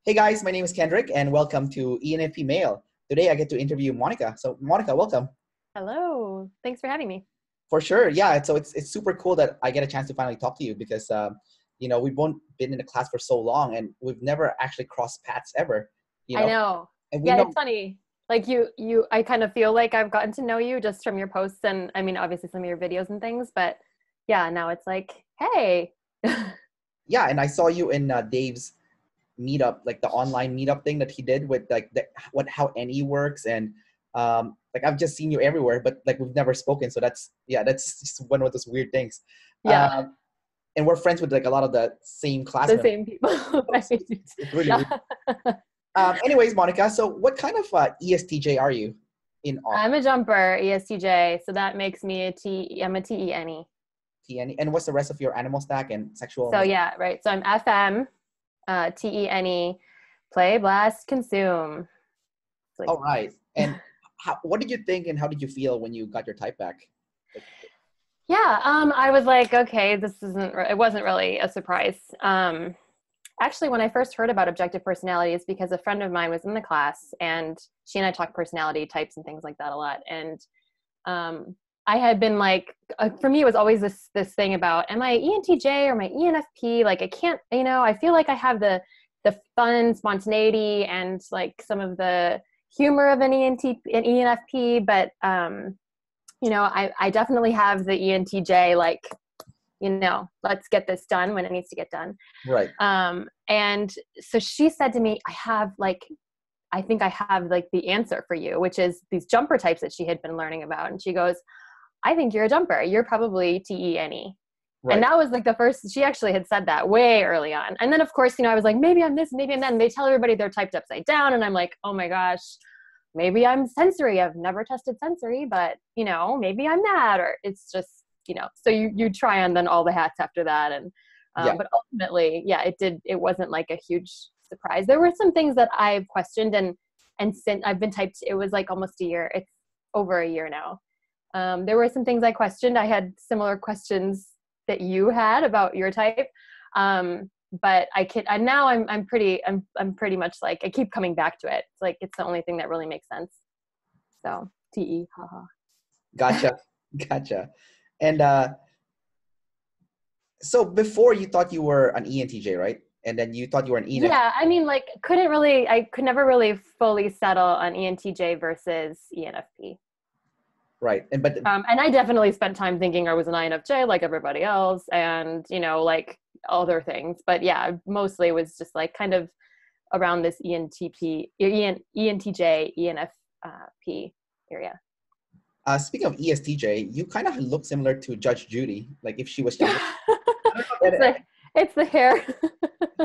Hey guys, my name is Kendrick and welcome to ENFP Female. Today I get to interview Monica. So Monica, welcome. Hello. Thanks for having me. For sure. Yeah. So it's super cool that I get a chance to finally talk to you because, we've both been in the class for so long and we've never actually crossed paths ever, I know. And we Yeah, know, it's funny. Like I kind of feel like I've gotten to know you just from your posts and I mean, obviously some of your videos and things, but yeah, now it's like, hey. yeah. And I saw you in Dave's meetup, like the online meetup thing that he did with like how NE works. And like I've just seen you everywhere, but like we've never spoken. So that's just one of those weird things. Yeah. And we're friends with like a lot of the same class The members. same people. It's really weird. Anyways, Monica, so what kind of ESTJ are you? I'm a jumper, ESTJ, so that makes me I'm a TeNe. TeNe. And what's the rest of your animal stack and sexual? So yeah, right. So I'm FM, TeNe, play, blast, consume. Like, all right. And what did you think and how did you feel when you got your type back? Yeah, I was like, okay, it wasn't really a surprise. Actually, when I first heard about objective personalities, because a friend of mine was in the class and she and I talked personality types and things like that a lot. And I had been like, for me, it was always this thing about, am I ENTJ or my ENFP? Like, I can't, I feel like I have the fun spontaneity and like some of the humor of an ENFP, but, I definitely have the ENTJ, like, let's get this done when it needs to get done. Right. And so she said to me, I think I have like the answer for you, which is these jumper types that she had been learning about. And she goes, I think you're a jumper. You're probably TeNe. Right. And that was like the first, she actually had said that way early on. And then of course, I was like, maybe I'm this, maybe I'm that. And they tell everybody they're typed upside down. And I'm like, oh my gosh, maybe I'm sensory. I've never tested sensory, but maybe I'm that, or it's just, so you try on then all the hats after that. And, but ultimately, it wasn't like a huge surprise. There were some things that I've questioned and since I've been typed, it was like almost a year. It's over a year now. There were some things I questioned. I had similar questions that you had about your type. But now I'm pretty much like, I keep coming back to it. It's like, it's the only thing that really makes sense. So TE, haha. Gotcha. And so before you thought you were an ENTJ, right? And then you thought you were an ENFP. Yeah, I mean, like, I could never really fully settle on ENTJ versus ENFP. Right. And I definitely spent time thinking I was an INFJ like everybody else and, like other things. But yeah, mostly was just like kind of around this ENTJ, ENFP area. Speaking of ESTJ, you kind of look similar to Judge Judy, like if she was younger. It's the hair.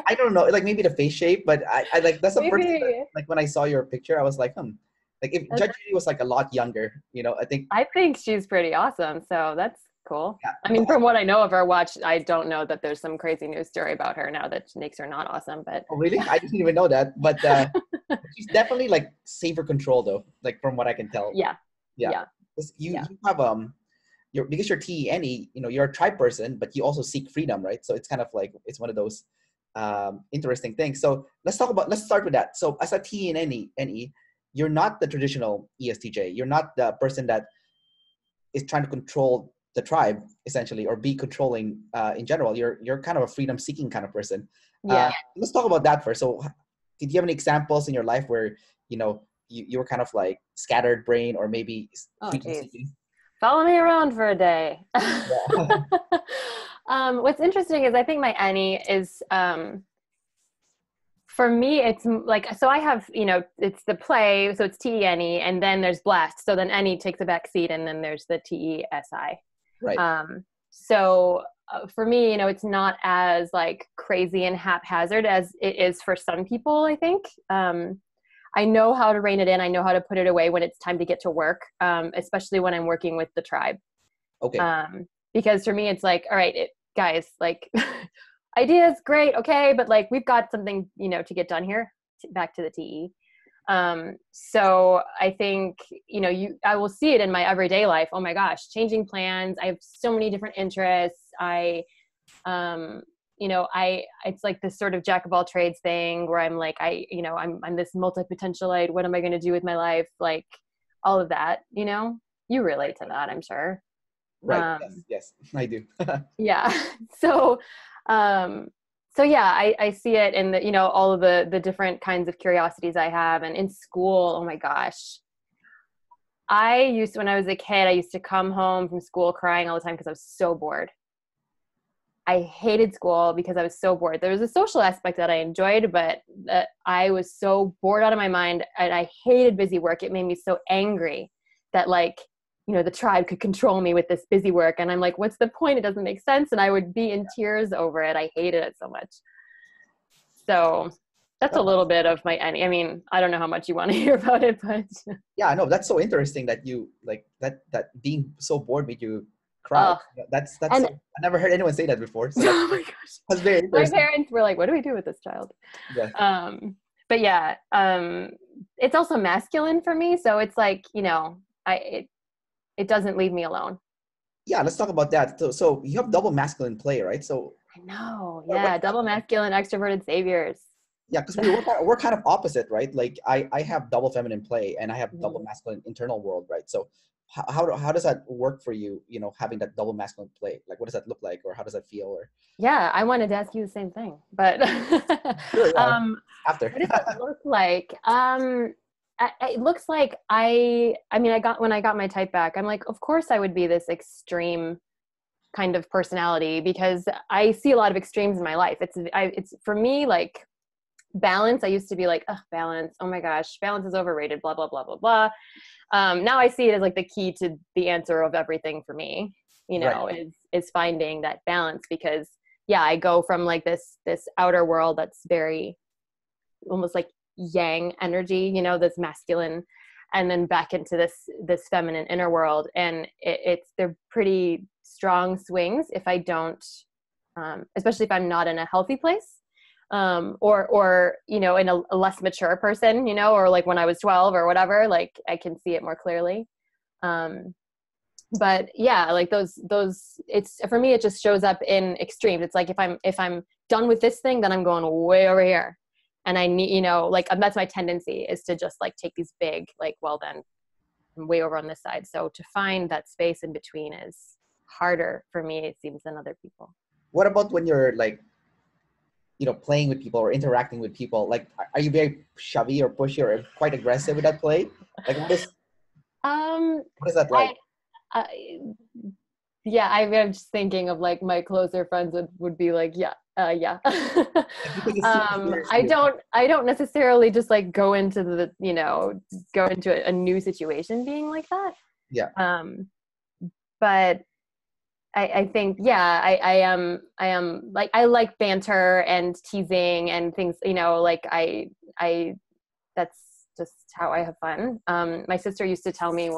I don't know, like maybe the face shape, but I like that's the first thing, like when I saw your picture, I was like, like if Judge Judy was like a lot younger, I think she's pretty awesome. So that's cool. Yeah. I mean, from what I know of her, I don't know that there's some crazy news story about her now that makes her not awesome. But oh, really? I didn't even know that. But she's definitely like safer control though, like from what I can tell. Yeah. You have because you're TeNe, you're a tribe person, but you also seek freedom, right? So it's kind of like it's one of those interesting things. So let's start with that. So as a TeNe, you're not the traditional ESTJ. You're not the person that is trying to control the tribe essentially, or be controlling in general. You're kind of a freedom-seeking kind of person. Yeah. Let's talk about that first. So, did you have any examples in your life where you were kind of like scattered brain, or maybe freedom-seeking? Follow me around for a day. Yeah. What's interesting is I think my NE is. For me, it's like, so I have, it's the play, so it's TeNe, and then there's blast. So then NE takes a back seat, and then there's the TESI. Right. So for me, it's not as like crazy and haphazard as it is for some people, I think. I know how to rein it in. I know how to put it away when it's time to get to work, especially when I'm working with the tribe. Okay. Because for me, it's like, all right, guys, like... ideas, great, okay, but like we've got something, to get done here. Back to the TE. So I think, I will see it in my everyday life. Oh my gosh, changing plans. I have so many different interests. it's like this sort of jack of all trades thing where I'm like, I'm this multi-potentialite. What am I going to do with my life? Like all of that, you relate to that, I'm sure. Right. Yes, I do. Yeah. So, yeah, I see it in the, all of the different kinds of curiosities I have. And in school, oh my gosh, when I was a kid, I used to come home from school crying all the time because I was so bored. I hated school because I was so bored. There was a social aspect that I enjoyed, but I was so bored out of my mind, and I hated busy work. It made me so angry that the tribe could control me with this busy work. And I'm like, what's the point? It doesn't make sense. And I would be in tears over it. I hated it so much. So that's a little bit of my, I mean, I don't know how much you want to hear about it, but yeah, I know. That's so interesting that you like that being so bored made you cry. That's I never heard anyone say that before. So oh my gosh. That's very interesting. My parents were like, what do we do with this child? Yeah. But yeah, it's also masculine for me. So it's like, it doesn't leave me alone. Yeah, let's talk about that. So you have double masculine play, right? So I know. Yeah, double masculine, extroverted saviors. Yeah, because we're kind of opposite, right? Like I have double feminine play and I have double masculine internal world, right? So how does that work for you, having that double masculine play? Like what does that look like, or how does that feel? Or yeah, I wanted to ask you the same thing, but sure, after. What does it look like? It looks like when I got my type back, I'm like, of course I would be this extreme kind of personality because I see a lot of extremes in my life. It's for me, like balance. I used to be like, balance. Oh my gosh, balance is overrated, blah, blah, blah, blah, blah. Now I see it as like the key to the answer of everything for me, Right. is finding that balance because I go from like this outer world that's very almost like yang energy, this masculine, and then back into this feminine inner world. And they're pretty strong swings if I don't, especially if I'm not in a healthy place, or in a less mature person, or like when I was 12 or whatever, like I can see it more clearly. But yeah, like those, it's for me, it just shows up in extremes. It's like if I'm done with this thing, then I'm going way over here. And I need, that's my tendency is to just like take these big, like, well then I'm way over on this side. So to find that space in between is harder for me, it seems, than other people. What about when you're like, playing with people or interacting with people? Like, are you very shovey or pushy or quite aggressive with that play? Like, what is that like? Yeah, I'm just thinking of like my closer friends would be like, yeah. I don't necessarily just like go into a new situation being like that. Yeah. But I think, I am like, I like banter and teasing and things, like that's just how I have fun. My sister used to tell me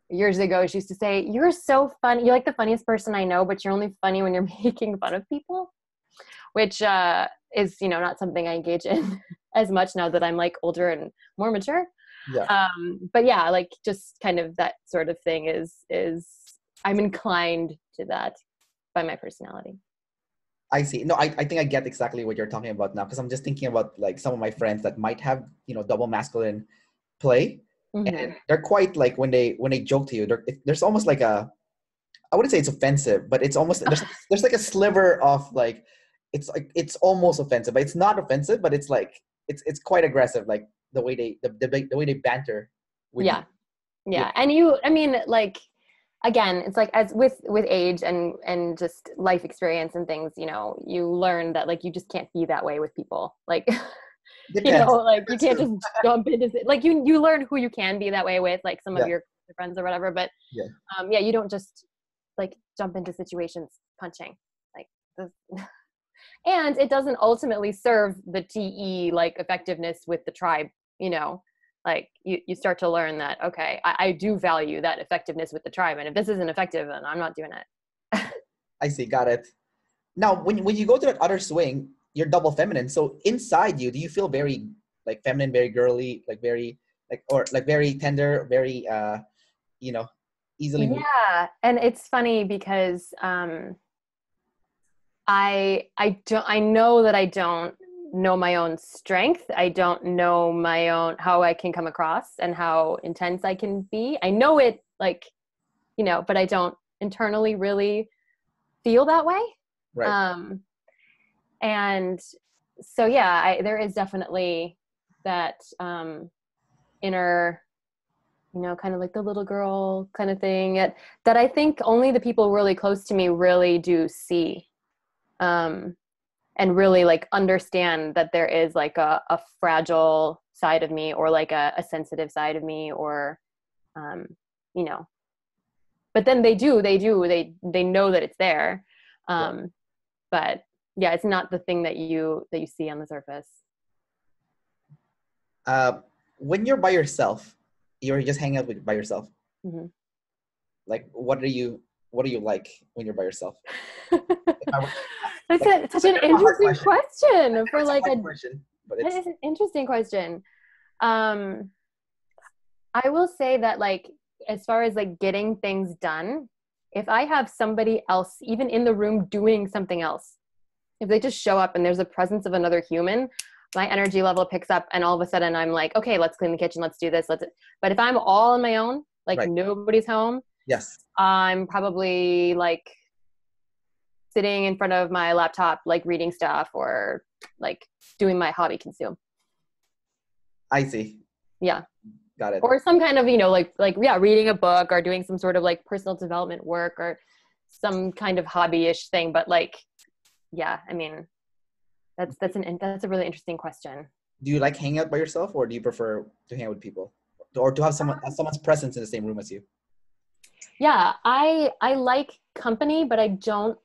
years ago, she used to say, you're so funny. You're like the funniest person I know, but you're only funny when you're making fun of people, which is, not something I engage in as much now that I'm like older and more mature. Yeah. But yeah, like just kind of that sort of thing is I'm inclined to that by my personality. I see. No, I think I get exactly what you're talking about now, because I'm just thinking about like some of my friends that might have, double masculine play. Mm-hmm. And they're quite like when they joke to you, there's almost like I wouldn't say it's offensive, but it's almost there's like a sliver of like it's almost offensive, but it's not offensive, but it's like it's quite aggressive, like the way they banter with you. Yeah. And like again, it's like as with age and just life experience and things, you learn that like you just can't be that way with people, like Depends. Like you can't just jump into like you learn who you can be that way with, like some of your friends or whatever, but you don't just like jump into situations punching like this. And it doesn't ultimately serve the TE like effectiveness with the tribe, like you start to learn that, okay, I do value that effectiveness with the tribe, and if this isn't effective, then I'm not doing it. I see, got it. Now when you go to that other swing, you're double feminine. So inside you, do you feel very like feminine, very girly, like very like, or like very tender, very easily moved? Yeah. And it's funny because I know that I don't know my own strength. I don't know my own, how I can come across and how intense I can be. I know it, like, you know, but I don't internally really feel that way. Right. And so, yeah, there is definitely that inner, you know, kind of like the little girl kind of thing that I think only the people really close to me really do see. And really like understand that there is like a fragile side of me, or like a sensitive side of me, or, you know, but then they know that it's there. Right. But yeah, it's not the thing that you see on the surface. When you're by yourself, you're just hanging out by yourself. Mm-hmm. Like, what do you like when you're by yourself? That's such an interesting question for like a question, but that is an interesting question. I will say that, like, as far as like getting things done, if I have somebody else even in the room doing something else, if they just show up and there's a presence of another human, my energy level picks up, and all of a sudden I'm like, okay, let's clean the kitchen, let's do this, but if I'm all on my own, like right. nobody's home, yes, I'm probably like sitting in front of my laptop, like reading stuff or like doing my hobby consume. I see. Yeah. Got it. Or some kind of, you know, like, yeah, reading a book or doing some sort of like personal development work or some kind of hobby-ish thing. But like, yeah, I mean, that's a really interesting question. Do you like hanging out by yourself, or do you prefer to hang out with people, or to have someone's presence in the same room as you? Yeah, I like company, but I don't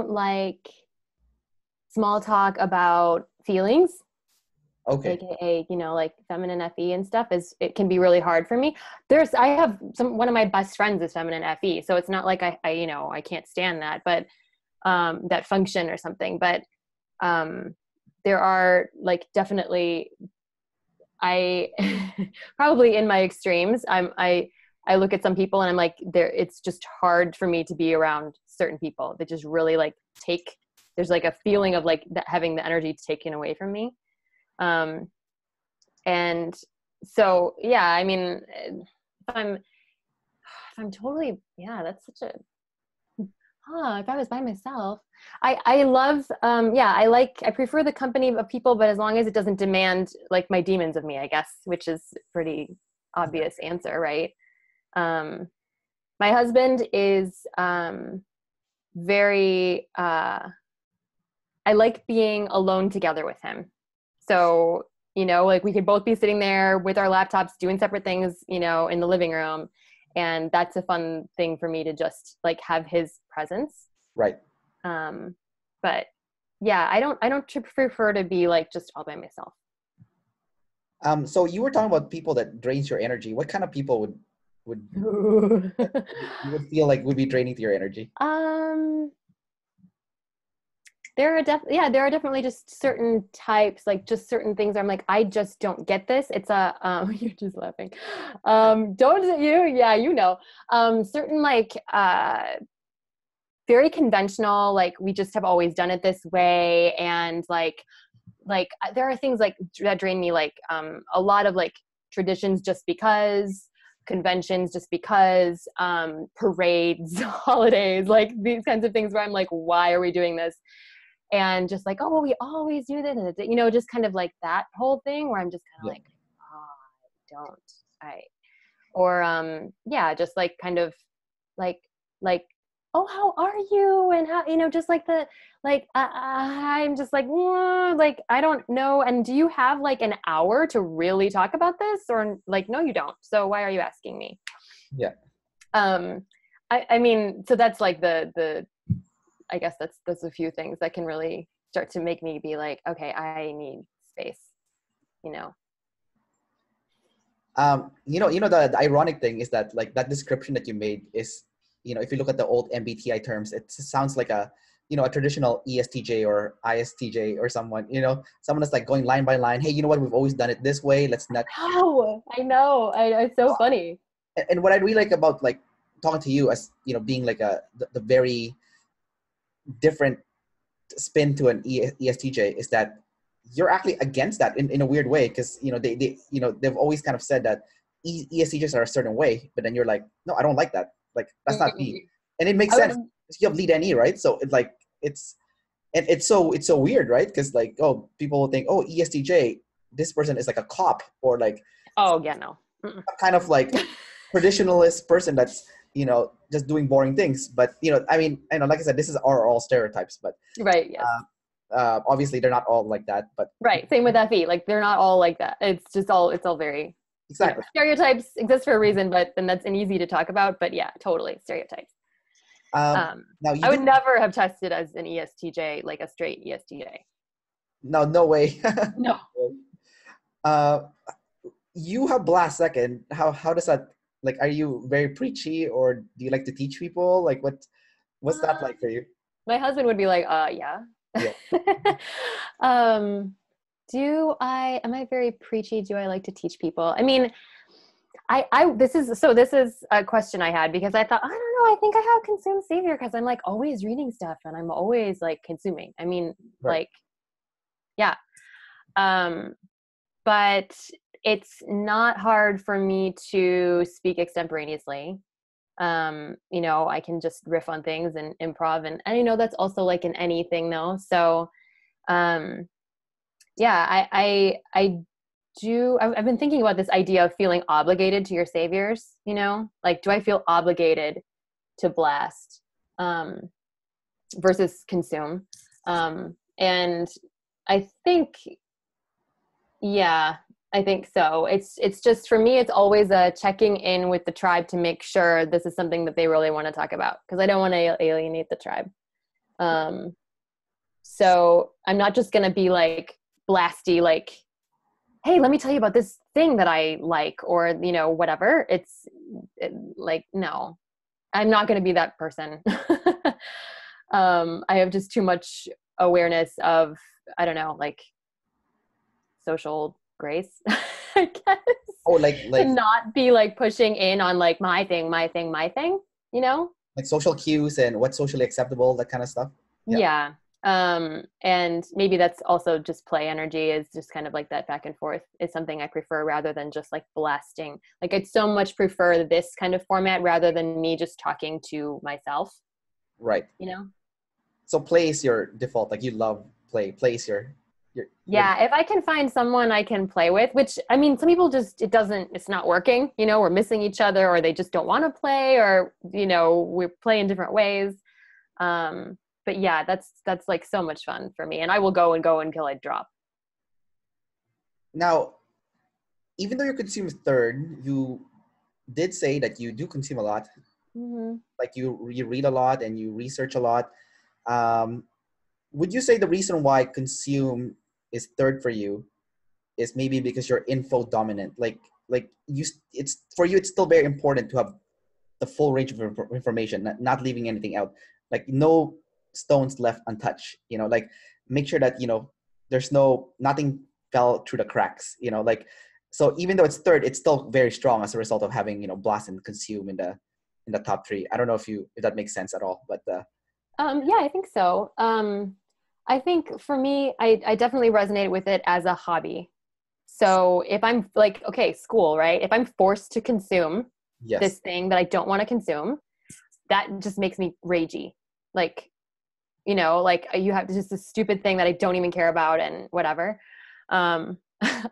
like small talk about feelings. Okay. AKA, you know, like feminine FE and stuff, it can be really hard for me. I have one of my best friends is feminine FE, so it's not like I you know, I can't stand that, but that function or something. But there are like definitely, I probably in my extremes, I look at some people and I'm like, it's just hard for me to be around certain people that just really like there's like a feeling of like having the energy taken away from me. And so, yeah, I mean, if I'm totally, yeah, that's such a, if I was by myself, I love, I prefer the company of people, but as long as it doesn't demand like my demons of me, I guess, which is pretty obvious answer, right? My husband is, very, I like being alone together with him. So, you know, like we could both be sitting there with our laptops doing separate things, you know, in the living room. And that's a fun thing for me to just like have his presence. Right. But yeah, I don't prefer to be like just all by myself. So you were talking about people that drains your energy. What kind of people would you would feel like would be draining to your energy? There are definitely just certain types, like just certain things where I'm like, I just don't get this. It's you're just laughing. Don't you? Yeah, you know. Certain like very conventional, like we just have always done it this way, and like there are things like that drain me, like a lot of like traditions just because, conventions just because, parades, holidays, like these kinds of things where I'm like, why are we doing this? And just like, oh, well, we always do this, you know, just kind of like that whole thing where I'm just kind of like, just like kind of like, oh, how are you? And how, you know, just like I'm just like, like, I don't know. And do you have like an hour to really talk about this? Or like, no, you don't. So why are you asking me? Yeah. I mean, so that's like I guess that's a few things that can really start to make me be like, okay, I need space, you know? The ironic thing is that like that description that you made is, you know, if you look at the old MBTI terms, it sounds like a traditional ESTJ or ISTJ or someone that's like going line by line. Hey, you know what? We've always done it this way. Let's not. Oh, I know. It's so funny. And what I really like about like talking to you as, you know, being like the very different spin to an ESTJ is that you're actually against that in a weird way, because they've always kind of said that ESTJs are a certain way, but then you're like, no, I don't like that. Like, that's not me. And it makes sense. You have lead NE, right? So it's so weird, right? Because like, oh, people will think, oh, ESTJ, this person is like a cop, or like, oh yeah, no, kind of like traditionalist person that's just doing boring things. But I mean, like I said, this are all stereotypes, but right, yes. Obviously they're not all like that, but right, same with FE. Like, they're not all like that. It's all very exactly. Stereotypes exist for a reason, but then that's easy to talk about. But yeah, totally stereotypes. Now I would never have tested as an ESTJ, like a straight ESTJ. No way. No. You have blast second. How does that, like, are you very preachy, or do you like to teach people? Like, what's that like for you? My husband would be like, yeah. Am I very preachy? Do I like to teach people? I mean, this is a question I had, because I thought, I don't know, I think I have consumed savior, because I'm like always reading stuff and I'm always like consuming. I mean, right. Like, yeah. But it's not hard for me to speak extemporaneously. I can just riff on things and improv, and that's also like in anything though. So, yeah, I've been thinking about this idea of feeling obligated to your saviors, like, do I feel obligated to blast, versus consume? And I think, yeah, I think so. It's just, for me, it's always a checking in with the tribe to make sure this is something that they really want to talk about, because I don't want to alienate the tribe. So I'm not just going to be like blasty, like, hey, let me tell you about this thing that I like, or, whatever. Like, no, I'm not going to be that person. I have just too much awareness of, I don't know, like, social grace, I guess. Oh, like to not be like pushing in on like my thing, like social cues and what's socially acceptable, that kind of stuff. Yeah. And maybe that's also just play energy, is just kind of like that back and forth is something I prefer, rather than just like blasting. Like, I'd so much prefer this kind of format rather than me just talking to myself. Right. So play is your default. Like, you love play. Play is your yeah, if I can find someone I can play with, which, I mean, some people just, it's not working, we're missing each other, or they just don't want to play, or, we play in different ways. But yeah, that's like so much fun for me, and I will go until I drop. Now, even though you consume third, you did say that you do consume a lot. Mm-hmm. Like, you read a lot and you research a lot. Would you say the reason why consume is third for you is maybe because you're info dominant? Like it's for you, it's still very important to have the full range of information, not leaving anything out. Like, no stones left untouched. Like, make sure that there's nothing fell through the cracks. Like, so even though it's third, it's still very strong as a result of having blast and consume in the top three. I don't know if that makes sense at all, but yeah, I think so. I think for me, I definitely resonate with it as a hobby. So if I'm like, okay, school, right? If I'm forced to consume this thing that I don't want to consume, that just makes me ragey. Like, like, you have just a stupid thing that I don't even care about and whatever. I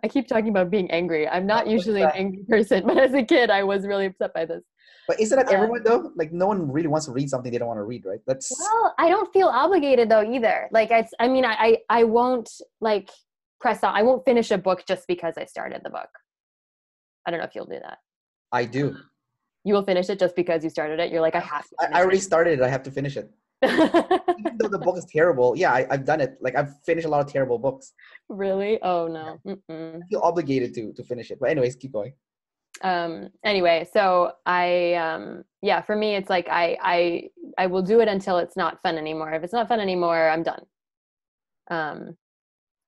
keep talking about being angry. I'm not usually an angry person, but as a kid, I was really upset by this. But isn't that everyone though? Like, no one really wants to read something they don't want to read, right? Well, I don't feel obligated though either. Like, I won't like press on. I won't finish a book just because I started the book. I don't know if you'll do that. I do. You will finish it just because you started it. You're like, I have to. I already started it. I have to finish it. Even though the book is terrible. Yeah, I've done it. Like, I've finished a lot of terrible books. Really? Oh no. I feel obligated to finish it. But anyways, keep going. Anyway, so yeah, for me, it's like, I will do it until it's not fun anymore. If it's not fun anymore, I'm done.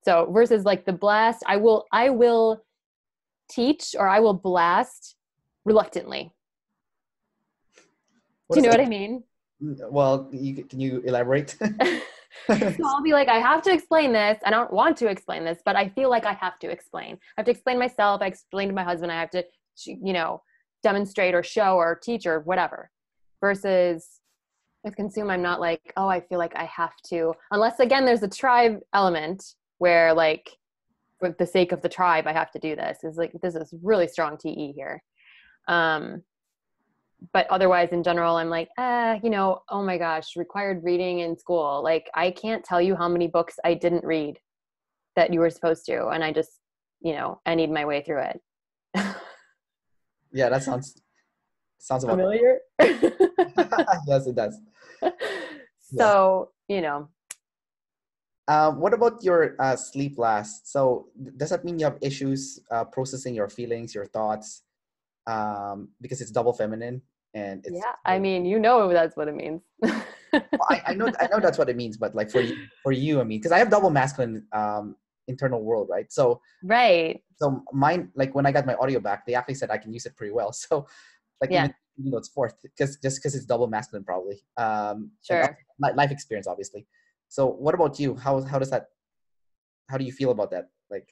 So versus like the blast, I will teach, or I will blast reluctantly. Do you know what I mean? Well, can you elaborate? So I'll be like, I have to explain this. I don't want to explain this, but I feel like I have to explain. I have to explain myself. I explain to my husband. I have to, demonstrate or show or teach or whatever. Versus with consume, I'm not like, oh, I feel like I have to. Unless, again, there's a tribe element where, like, for the sake of the tribe, I have to do this. It's like, this is really strong TE here. But otherwise, in general, I'm like, oh my gosh, required reading in school. Like, I can't tell you how many books I didn't read that you were supposed to. And I just, I need my way through it. Yeah, that sounds about familiar. Yes, it does. So, what about your sleep last? So does that mean you have issues processing your feelings, your thoughts? Because it's double feminine and it's I mean, that's what it means. Well, I know that's what it means, but like for you, I mean, because I have double masculine internal world, right? So right. So mine, like when I got my audio back, they actually said I can use it pretty well. So like even it's fourth, just because it's double masculine probably. Sure. Life experience, obviously. So what about you? How do you feel about that? Like,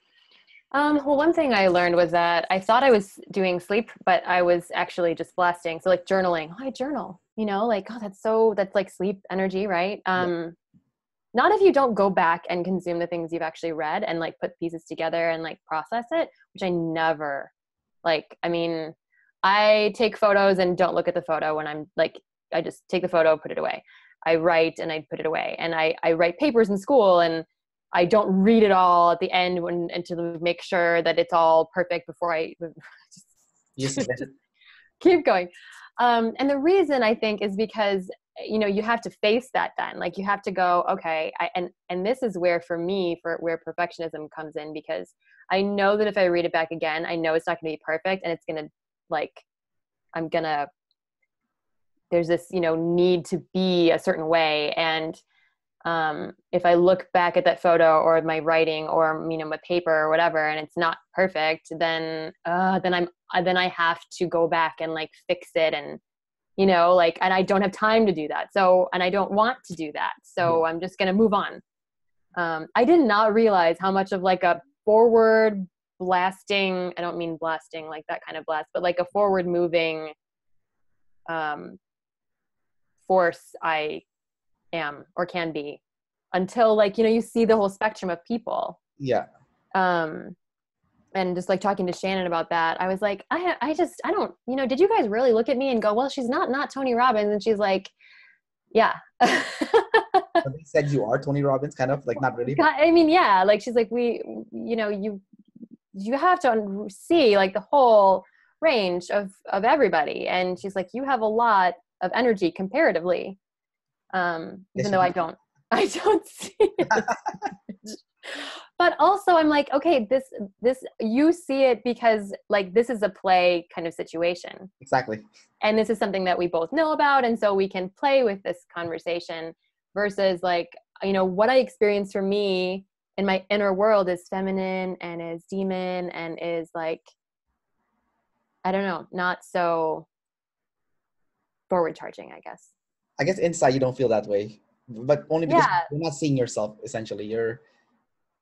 well, one thing I learned was that I thought I was doing sleep, but I was actually just blasting. So like journaling. Oh, I journal, like, oh, that's like sleep energy, right? Not if you don't go back and consume the things you've actually read and like put pieces together and like process it, which I never like. I mean, I take photos and don't look at the photo when I'm like, I just take the photo, put it away. I write and I put it away. And I write papers in school and I don't read it all at the end and to make sure that it's all perfect before I just keep going. And the reason I think is because, you have to face that then. Like you have to go, okay, and this is where for me, where perfectionism comes in, because I know that if I read it back again, I know it's not going to be perfect and it's going to there's this, need to be a certain way. And if I look back at that photo or my writing or, my paper or whatever, and it's not perfect, then I have to go back and like fix it and, and I don't have time to do that. So, and I don't want to do that. So I'm just going to move on. I did not realize how much of like a forward blasting, I don't mean blasting like that kind of blast, but like a forward moving force I am or can be until like, you see the whole spectrum of people. Yeah. And just like talking to Shannon about that, I was like, I don't, did you guys really look at me and go, well, she's not Tony Robbins? And she's like, yeah. They said you are Tony Robbins, kind of like, not really. I mean, yeah, like she's like, you have to see like the whole range of everybody. And she's like, you have a lot of energy comparatively. Even though I don't see it. But also I'm like, okay, this you see it because like this is a play kind of situation. Exactly. And this is something that we both know about, and so we can play with this conversation versus like, what I experience for me in my inner world is feminine and is demon and is like, I don't know, not so forward charging, I guess. I guess inside you don't feel that way, but only because you're not seeing yourself. Essentially, you're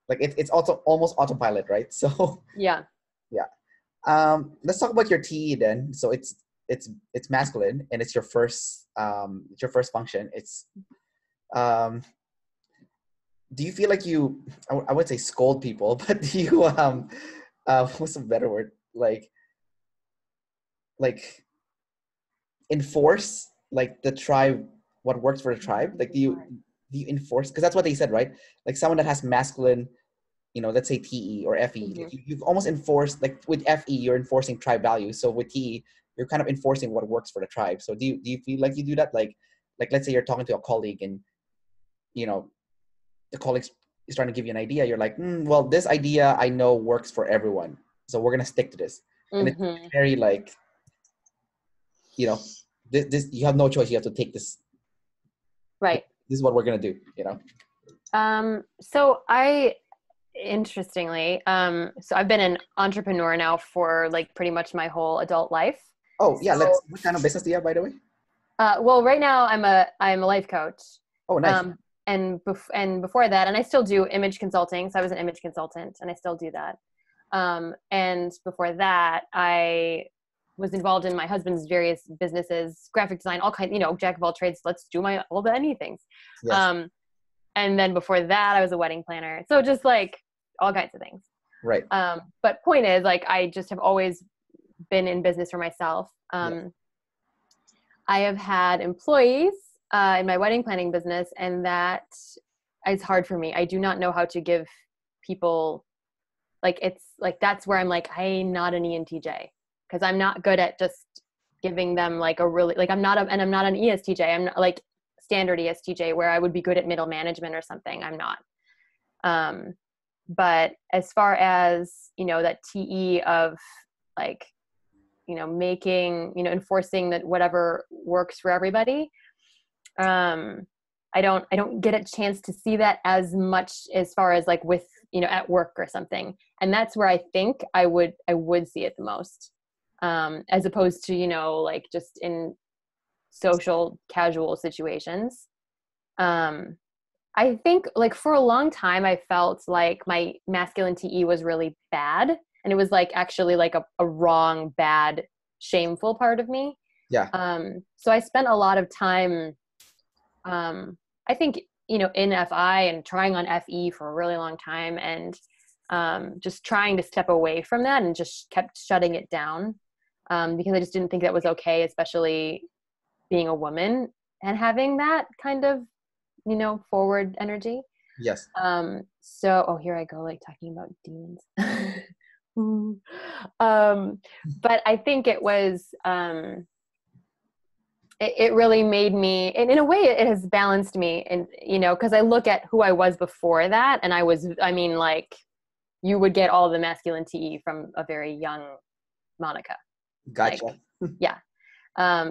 like it's also almost autopilot, right? So yeah. Let's talk about your TE then. So it's masculine and it's your first function. It's do you feel like you? I would say scold people, but do you what's a better word? Like enforce like the tribe, what works for the tribe? Like do you enforce, because that's what they said, right? Like someone that has masculine, let's say TE or FE, Mm-hmm. like you've almost enforced, like with FE you're enforcing tribe values, so with TE you're kind of enforcing what works for the tribe. So do you feel like you do that? Like let's say you're talking to a colleague and the colleague is trying to give you an idea, you're like, well, this idea I know works for everyone, so we're gonna stick to this. And it's very like, this you have no choice, you have to take this, right? This is what we're gonna do. So interestingly, so I've been an entrepreneur now for like pretty much my whole adult life. Oh yeah. What kind of business do you have, by the way? Well, right now I'm a life coach. Oh, nice. And before that, and I still do image consulting. So I was an image consultant, and I still do that. And before that, I was involved in my husband's various businesses, graphic design, all kinds, jack of all trades. Let's do all the anythings. Yes. And then before that, I was a wedding planner. So just like all kinds of things. Right. But point is, like, I just have always been in business for myself. Yes. I have had employees in my wedding planning business, and that is hard for me. I do not know how to give people, like, it's like, that's where I'm like, I'm not an ENTJ, because I'm not good at just giving them like a really, like, I'm not an ESTJ. I'm not like standard ESTJ where I would be good at middle management or something. I'm not. But as far as, that TE of like, making, enforcing that whatever works for everybody. I don't get a chance to see that as much as far as like with, at work or something. And that's where I think I would see it the most, as opposed to, like just in social casual situations. I think like for a long time, I felt like my masculine TE was really bad. And it was like actually like a wrong, bad, shameful part of me. Yeah. So I spent a lot of time, I think, in FI and trying on FE for a really long time, and just trying to step away from that and just kept shutting it down, because I just didn't think that was okay, especially being a woman and having that kind of, forward energy. Yes. So, here I go, like talking about demons. But I think it was, it really made me, and in a way it has balanced me, and, cause I look at who I was before that, and like you would get all the masculine TE from a very young Monica. Gotcha. Like, yeah.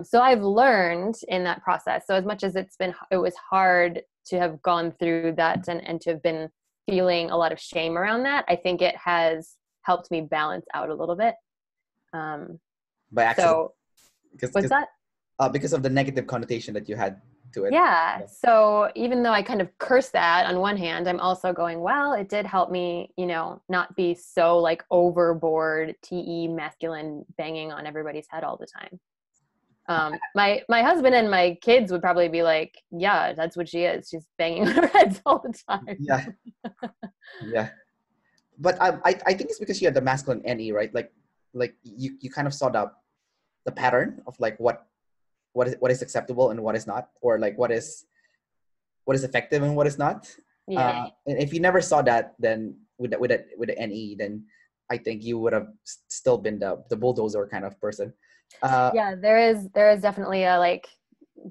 So I've learned in that process. So as much as it was hard to have gone through that and to have been feeling a lot of shame around that, I think it has helped me balance out a little bit. By accident. So what's that? Because of the negative connotation that you had to it. Yeah. So even though I kind of curse that on one hand, I'm also going, well, it did help me, not be so like overboard TE masculine banging on everybody's head all the time. My husband and my kids would probably be like, yeah, that's what she is. She's banging on her heads all the time. Yeah. Yeah. But I think it's because you had the masculine NE, right? Like you kind of saw the pattern of like what is acceptable and what is not, or like what is effective and what is not. Yeah. And if you never saw that, then with the NE, then I think you would have still been the bulldozer kind of person. Yeah, there is definitely a like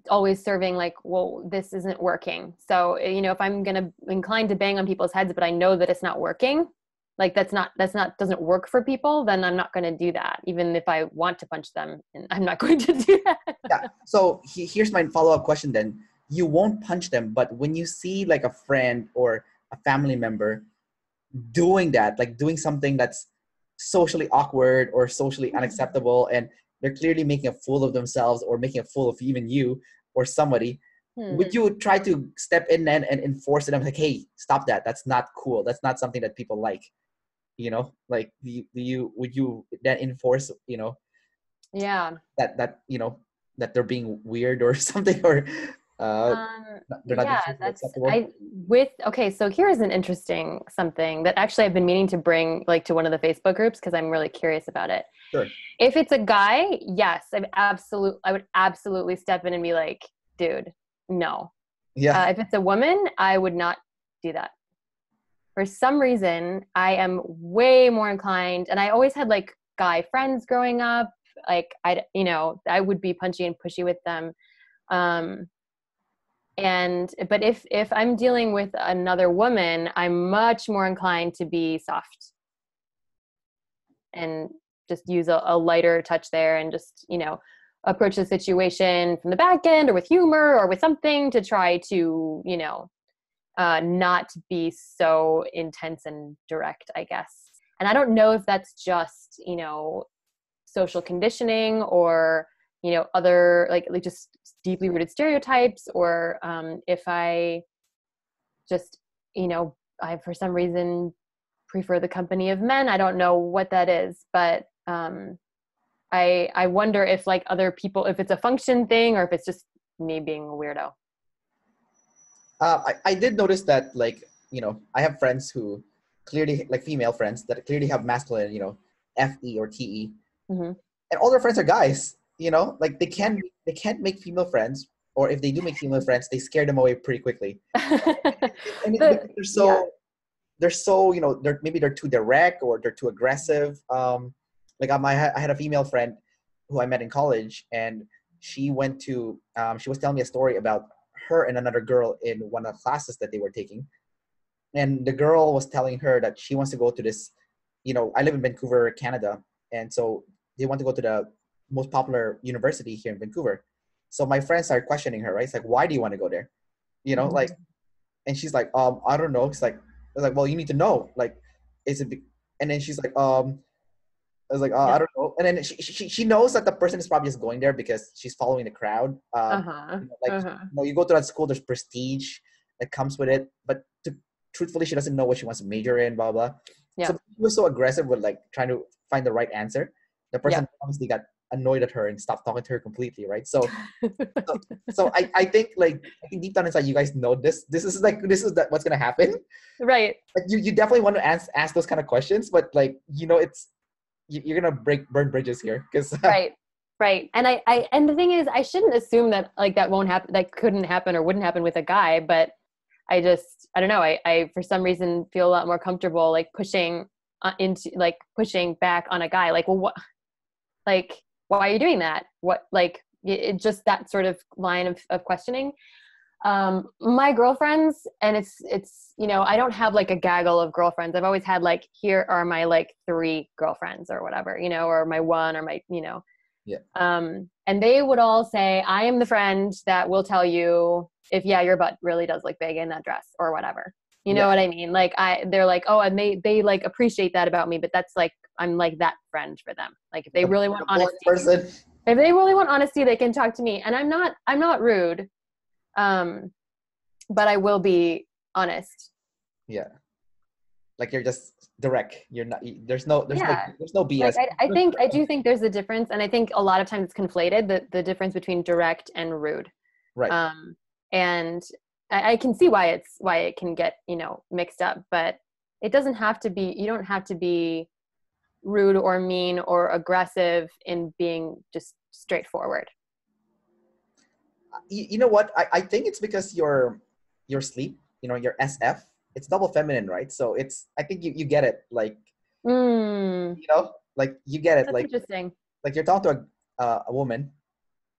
always serving like, well, this isn't working. So, if I'm inclined to bang on people's heads, but I know that it's not working, like doesn't work for people, then I'm not going to do that. Even if I want to punch them, and I'm not going to do that. Yeah. So here's my follow-up question then. You won't punch them, but when you see like a friend or a family member doing that, like doing something that's socially awkward or socially unacceptable, and they're clearly making a fool of themselves or making a fool of even you or somebody, would you try to step in and enforce it? I'm like, hey, stop that. That's not cool. That's not something that people like. Like would you then enforce, Yeah. that that they're being weird or something, or they're not yeah, that's acceptable? Okay, so here's an interesting something that actually I've been meaning to bring like to one of the Facebook groups, because I'm really curious about it. Sure. If it's a guy, yes, I would absolutely step in and be like, dude, no. Yeah. If it's a woman, I would not do that. For some reason, I am way more inclined, and I always had like guy friends growing up. Like I would be punchy and pushy with them. But if I'm dealing with another woman, I'm much more inclined to be soft and just use a lighter touch there, and just, approach the situation from the back end or with humor or with something to try to, not be so intense and direct, I guess. And I don't know if that's just, social conditioning or other like just deeply rooted stereotypes, or if I just, I for some reason prefer the company of men. I don't know what that is, but I wonder if like other people, if it's a function thing or if it's just me being a weirdo. I did notice that, like, I have friends who clearly, like female friends that clearly have masculine, FE or TE, Mm-hmm. and all their friends are guys. Like they can't make female friends, or if they do make female friends, they scare them away pretty quickly. And it's because they're so maybe they're too direct or they're too aggressive. Like I had a female friend who I met in college, and she went to she was telling me a story about her and another girl in one of the classes that they were taking, and the girl was telling her that she wants to go to this. I live in Vancouver, Canada, and so they want to go to the most popular university here in Vancouver. So my friends started questioning her, right? It's like, why do you want to go there? Like, and she's like, I don't know. It's like, I was like, well, you need to know. Like, is it? And then she's like, I was like, I don't know. And then she knows that the person is probably just going there because she's following the crowd. You go to that school, there's prestige that comes with it. But truthfully, she doesn't know what she wants to major in, blah, blah. Yeah. So she was so aggressive with like trying to find the right answer. The person obviously got annoyed at her and stopped talking to her completely, right? So I think deep down inside, you guys know this. This is what's gonna happen, right? Like you definitely want to ask those kind of questions, but like it's you're gonna burn bridges here, because right. And and the thing is, I shouldn't assume that like that won't happen, that couldn't happen or wouldn't happen with a guy, but I don't know. I for some reason feel a lot more comfortable like pushing pushing back on a guy. Like, well, what? Like, why are you doing that? What? Like, it just that sort of line of questioning. My girlfriends, and it's I don't have like a gaggle of girlfriends. I've always had like, here are my like 3 girlfriends or whatever, or my 1 or my Yeah. And they would all say, I am the friend that will tell you if your butt really does look big in that dress or whatever. You know what I mean? Like they're like, oh, and they like appreciate that about me, but that's like, I'm like that friend for them. Like if they really want honesty, they can talk to me, and I'm not rude. But I will be honest. Yeah. Like you're just direct. You're not. There's no BS. Like I do think there's a difference, and I think a lot of times it's conflated, the difference between direct and rude. Right. And I can see why it can get mixed up, but it doesn't have to be. You don't have to be rude or mean or aggressive in being just straightforward. You know what? I think it's because your sleep, your SF, it's double feminine, right? So I think you get it, like, like you get it. That's like interesting. Like you're talking to a woman,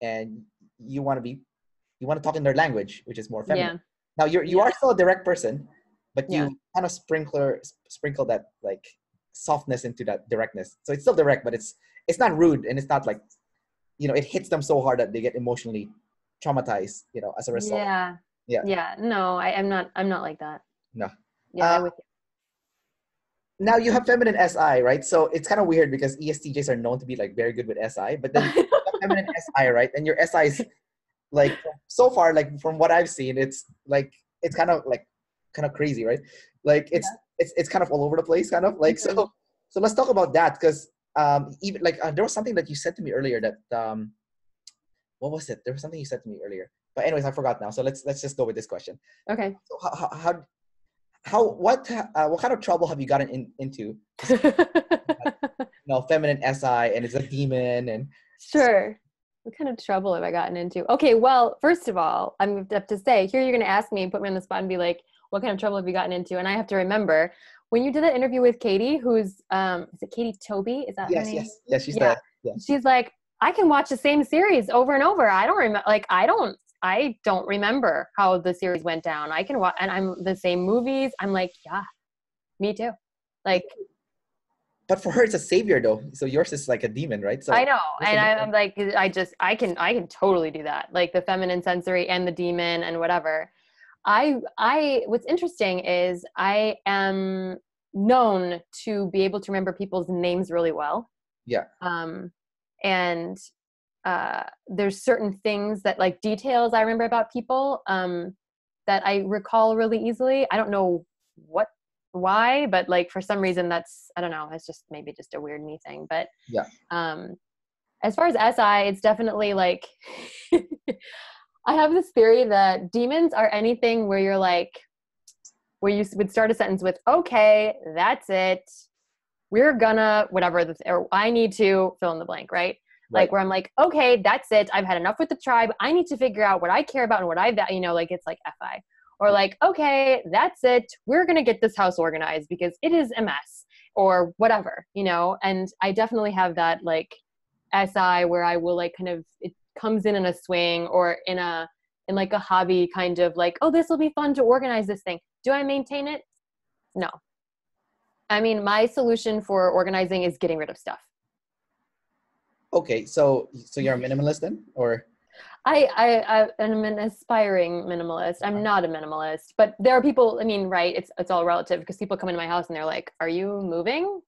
and you want to talk in their language, which is more feminine. Now you are still a direct person, but you kind of sprinkle that like softness into that directness. So it's still direct, but it's not rude, and it's not like, it hits them so hard that they get emotionally traumatized, as a result. Yeah. No, I'm not like that. No. I'm with you. Now you have feminine SI, right? So it's kind of weird because ESTJs are known to be like very good with SI, but then you have feminine SI, right? And your SI is like, so far, like from what I've seen, it's like, it's kind of crazy, right? Like it's kind of all over the place, kind of like, so let's talk about that, because even like there was something that you said to me earlier that what was it? There was something you said to me earlier, but anyways, I forgot now. So let's just go with this question. Okay. So what kind of trouble have you gotten into? Feminine SI, and it's a demon, and sure. What kind of trouble have I gotten into? Okay, well, first of all, I'm going to have to say, here you're going to ask me and put me on the spot and be like, what kind of trouble have you gotten into? And I have to remember, when you did that interview with Katie, who's, is it Katie Toby? Is that her name? Yes, she's She's like, I can watch the same series over and over. I don't remember, like, I don't remember how the series went down. I can watch, and I'm the same movies. I'm like, yeah, me too. Like, but for her, it's a savior though. So yours is like a demon, right? So I know. And I'm like, I can totally do that. Like the feminine sensory and the demon and whatever. What's interesting is I am known to be able to remember people's names really well. Yeah. And there's certain things that like details I remember about people that I recall really easily. I don't know why, but like for some reason that's, I don't know, it's just maybe just a weird me thing. But yeah. As far as SI, it's definitely like, I have this theory that demons are anything where you're like, where you would start a sentence with, okay, that's it. We're gonna, whatever, or I need to fill in the blank, right? Like where I'm like, okay, that's it. I've had enough with the tribe. I need to figure out what I care about and what like it's like FI. Or like, okay, that's it. We're going to get this house organized because it is a mess or whatever, and I definitely have that like SI where I will like kind of, it comes in a swing or in like a hobby kind of like, oh, this will be fun to organize this thing. Do I maintain it? No. I mean, my solution for organizing is getting rid of stuff. Okay. So you're a minimalist then, or? I am an aspiring minimalist. I'm not a minimalist, but there are people, I mean, right. It's all relative because people come into my house and they're like, are you moving?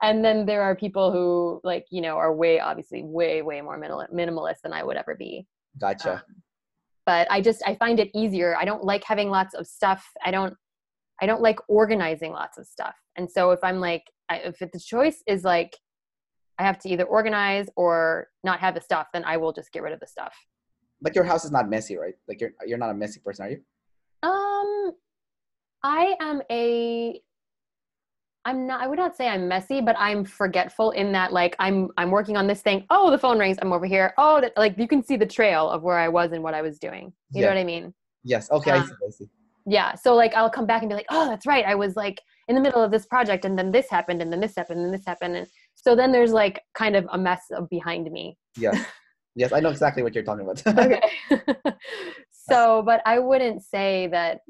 And then there are people who like, are obviously way more minimalist than I would ever be. Gotcha. But I find it easier. I don't like having lots of stuff. I don't like organizing lots of stuff. And so if I'm like, if the choice is like, I have to either organize or not have the stuff, then I will just get rid of the stuff. But your house is not messy, right? Like you're not a messy person, are you? I would not say I'm messy, but I'm forgetful in that like I'm working on this thing. Oh, the phone rings. I'm over here. Oh, like you can see the trail of where I was and what I was doing. You know what I mean? Yes. Okay. I see. Yeah. So like I'll come back and be like, oh, that's right. I was like in the middle of this project and then this happened and then this happened and this happened. And so then there's like kind of a mess behind me. Yes. Yes. I know exactly what you're talking about. Okay. So, but I wouldn't say that.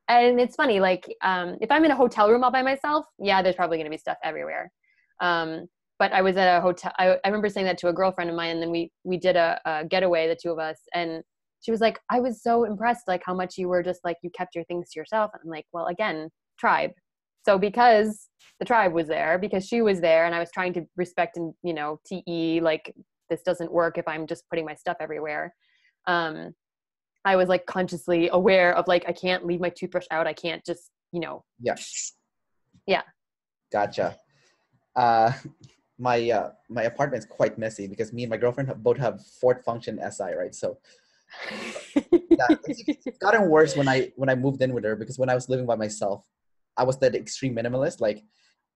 And it's funny, like if I'm in a hotel room all by myself, yeah, there's probably going to be stuff everywhere. But I was at a hotel. I remember saying that to a girlfriend of mine, and then we did a getaway, the two of us, and she was like, I was so impressed, like how much you were just like, you kept your things to yourself. And I'm like, well, again, tribe. So because the tribe was there, because she was there, and I was trying to respect and, TE, like this doesn't work if I'm just putting my stuff everywhere. I was like consciously aware of like, I can't leave my toothbrush out. I can't just, Yeah. Yeah. Gotcha. My apartment's quite messy because me and my girlfriend both have fourth function SI, right? So yeah, it's gotten worse when I moved in with her, because when I was living by myself, I was that extreme minimalist. Like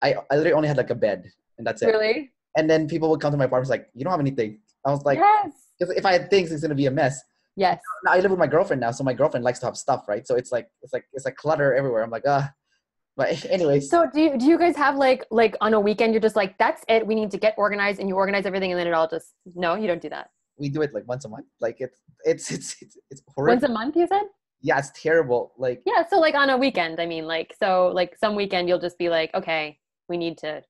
I literally only had like a bed and that's it. Really? And then people would come to my apartment like, you don't have anything. I was like, yes. Because if I had things, it's gonna be a mess. Yes. Now I live with my girlfriend now, so my girlfriend likes to have stuff, right? So it's like clutter everywhere. I'm like, But anyways. So do you guys have like on a weekend, you're just like, that's it, we need to get organized, and you organize everything, and then it all just, no, you don't do that? We do it like once a month. Like it's horrible. Once a month, you said? Yeah, it's terrible. Like, yeah, so like on a weekend, I mean, like, so like some weekend you'll just be like, okay, we need to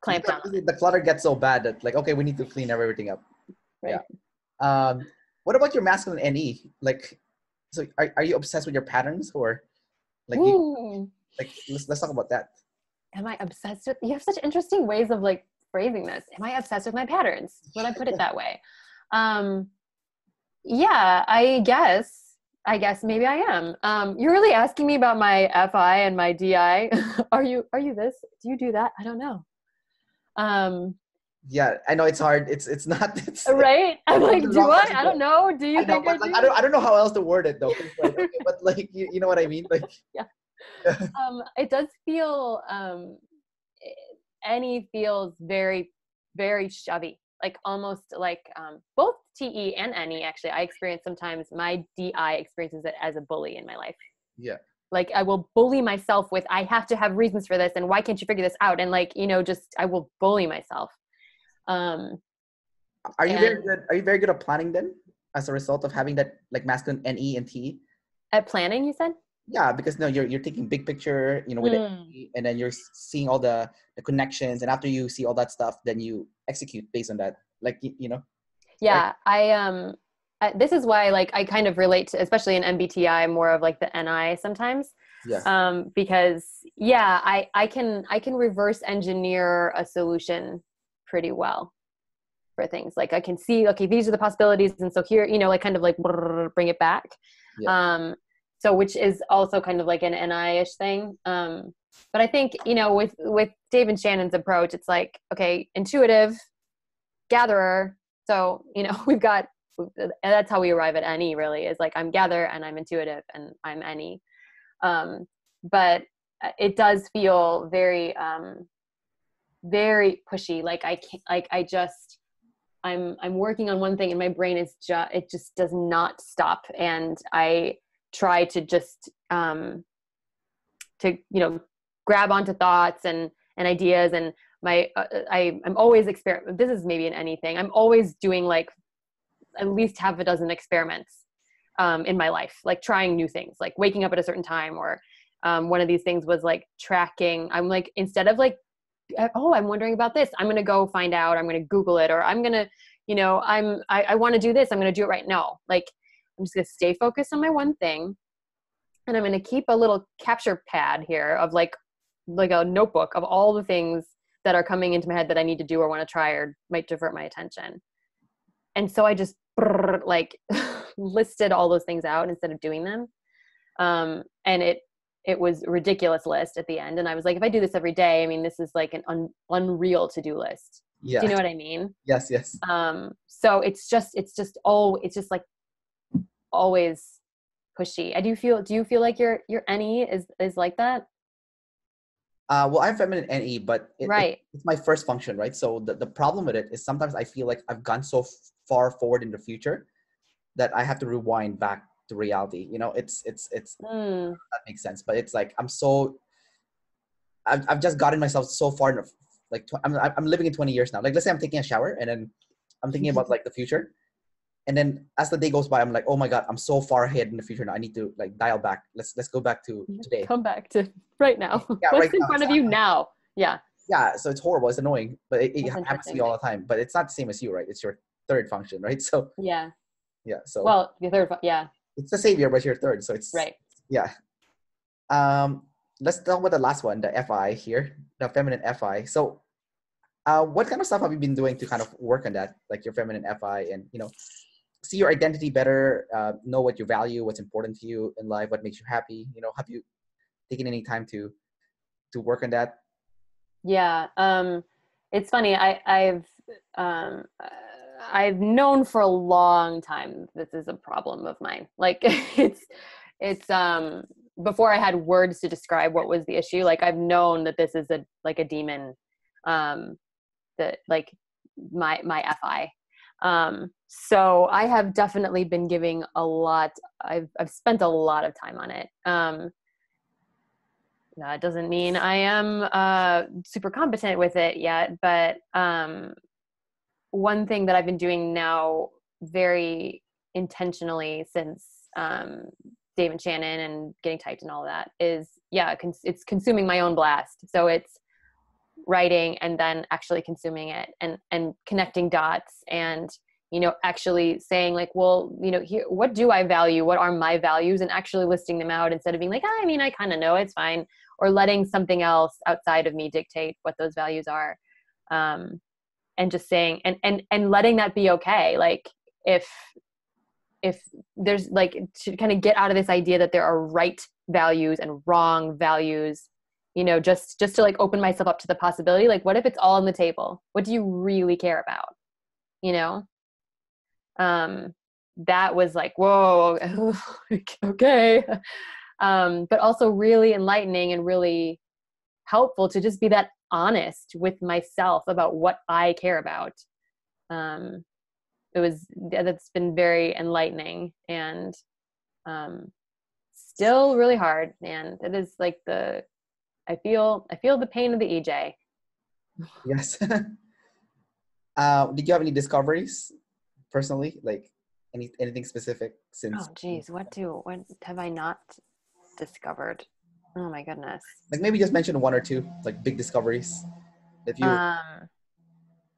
clamp down on it. The clutter gets so bad that like, okay, we need to clean everything up. Right. Yeah. What about your masculine NE? Like, so are you obsessed with your patterns, or like let's talk about that. Am I obsessed with, you have such interesting ways of like phrasing this. Am I obsessed with my patterns? Would I put it that way? Yeah, I guess maybe I am. You're really asking me about my FI and my DI. Are you this? Do you do that? I don't know. Yeah, I know it's hard. It's not. Right? I'm like, do I? I don't know. Do you think I do? I don't know how else to word it though. Like, okay, but like, you know what I mean? Like, yeah. It does feel, NE feels very, very shovey. Like almost like both TE and NE, actually, I experience sometimes, my DI experiences it as a bully in my life. Yeah. Like I will bully myself with, I have to have reasons for this, and why can't you figure this out? And like, just, I will bully myself. Are you very good at planning then, as a result of having that like masculine NE and TE? At planning, you said? Yeah, because no, you're taking big picture, with it, and then you're seeing all the connections, and after you see all that stuff, then you execute based on that, like, Yeah, right? This is why, like, I kind of relate to, especially in MBTI, more of like the NI sometimes. Yeah. Because yeah, I can reverse engineer a solution pretty well. for things. Like I can see, okay, these are the possibilities. And so here, like kind of like bring it back. Yeah. So which is also kind of like an NI-ish thing. But I think, with Dave and Shannon's approach, it's like, okay, intuitive, gatherer. So, we've got, and that's how we arrive at NE really, is like, I'm gather and I'm intuitive and I'm NE. But it does feel very, very pushy. Like I can't, like I'm working on one thing and my brain is it just does not stop. And I try to just, grab onto thoughts and ideas, and I'm always this is maybe in anything. I'm always doing like at least half a dozen experiments in my life, like trying new things, like waking up at a certain time, or one of these things was like tracking. I'm like, instead of like, oh, I'm wondering about this, I'm going to go find out, I'm going to Google it, or I'm going to, I want to do this, I'm going to do it right now. Like, I'm just going to stay focused on my one thing. And I'm going to keep a little capture pad here of like a notebook of all the things that are coming into my head that I need to do or want to try or might divert my attention. And so I just like listed all those things out instead of doing them. And it was a ridiculous list at the end. And I was like, if I do this every day, I mean, this is like an unreal to-do list. Yeah. Do you know what I mean? Yes. So it's just like always pushy. Do you feel like your NE is like that? Well, I'm feminine NE, but right. It's my first function, right? So the problem with it is sometimes I feel like I've gone so far forward in the future that I have to rewind back to reality. It's that makes sense. But it's like I've just gotten myself so far in like I'm living in 20 years now. Like, let's say I'm taking a shower and then I'm thinking about like the future. And then as the day goes by, I'm like, oh my God, I'm so far ahead in the future now. I need to like dial back. Let's go back to today. Come back to right now. Yeah, What's right in now, front of you now? Yeah. Yeah. So it's horrible. It's annoying, but it happens to me all the time. But it's not the same as you, right? It's your third function, right? So yeah. So well, your third, yeah. It's the savior, but your third. So it's right. Yeah. Let's talk about the last one, the FI here, the feminine FI. So, what kind of stuff have you been doing to kind of work on that, like your feminine FI, and see your identity better, know what you value, what's important to you in life, what makes you happy? Have you taken any time to work on that? Yeah, it's funny. I've known for a long time this is a problem of mine. Like it's before I had words to describe what was the issue. Like I've known that this is a demon, that like my FI. So I have definitely been giving a lot. I've spent a lot of time on it. That doesn't mean I am super competent with it yet, but one thing that I've been doing now very intentionally since Dave and Shannon and getting typed and all that is, it's consuming my own blast. So it's writing and then actually consuming it and connecting dots and, actually saying like, well, here, what do I value? What are my values? And actually listing them out instead of being like, I kind of know, it's fine. Or letting something else outside of me dictate what those values are. And just saying, and letting that be okay. Like if there's like, to kind of get out of this idea that there are right values and wrong values, just to like open myself up to the possibility, like, what if it's all on the table? What do you really care about? That was like, whoa, okay. But also really enlightening and really helpful to just be that honest with myself about what I care about. That's been very enlightening and still really hard. And it is like I feel the pain of the EJ. Yes. Did you have any discoveries personally? Like anything specific since? Oh geez, what have I not discovered? Oh my goodness. Like maybe just mention one or two, like big discoveries that you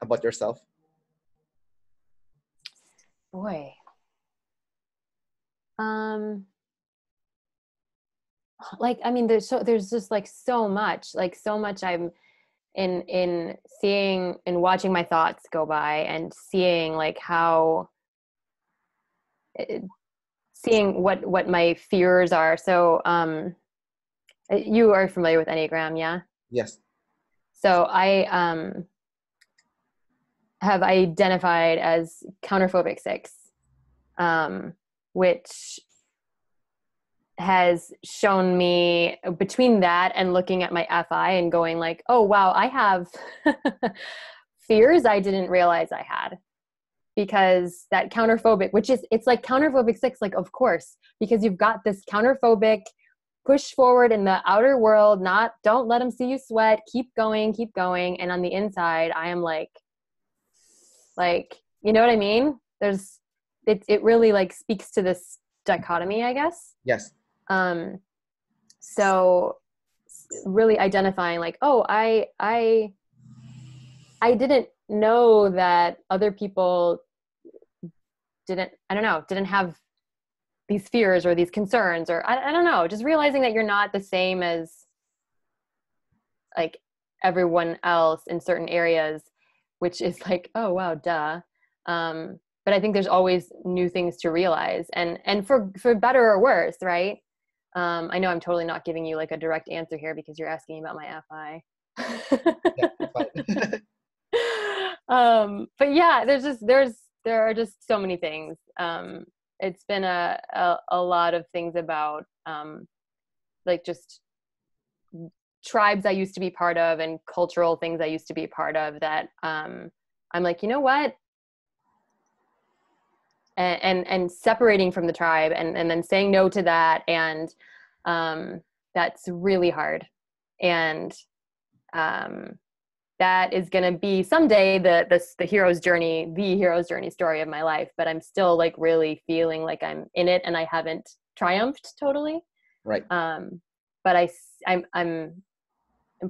about yourself. Boy. Like, I mean, there's just like so much in seeing and watching my thoughts go by and seeing like how seeing what my fears are. So you are familiar with Enneagram, yeah? Yes. So I have identified as counterphobic 6, which has shown me between that and looking at my FI and going like, oh, wow, I have fears I didn't realize I had. Because that counterphobic, which is, it's like counterphobic 6, like, of course, because you've got this counterphobic push forward in the outer world, don't let them see you sweat, keep going. And on the inside, I am like, you know what I mean? It really like speaks to this dichotomy, I guess. Yes. So really identifying like, oh, I didn't know that other people didn't have these fears or these concerns, or I don't know, just realizing that you're not the same as like everyone else in certain areas, which is like, oh wow, duh. But I think there's always new things to realize, and for better or worse, right? I know I'm totally not giving you like a direct answer here because you're asking about my FI. Yeah, fine. But yeah, there are just so many things. It's been a lot of things about like just tribes I used to be part of and cultural things I used to be part of that I'm like, you know what? And separating from the tribe and then saying no to that. And that's really hard. And that is going to be someday the hero's journey story of my life. But I'm still like really feeling like I'm in it and I haven't triumphed totally. Right. But I'm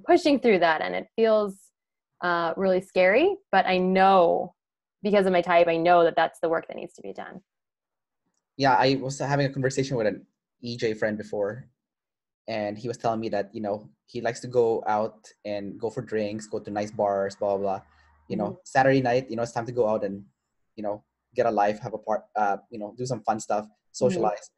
pushing through that, and it feels really scary, but I know because of my type, I know that that's the work that needs to be done. Yeah, I was having a conversation with an EJ friend before, and he was telling me that, you know, he likes to go out and go for drinks, go to nice bars, blah, blah, blah. You know, Saturday night, you know, it's time to go out and, you know, get a life, have a part, you know, do some fun stuff, socialize.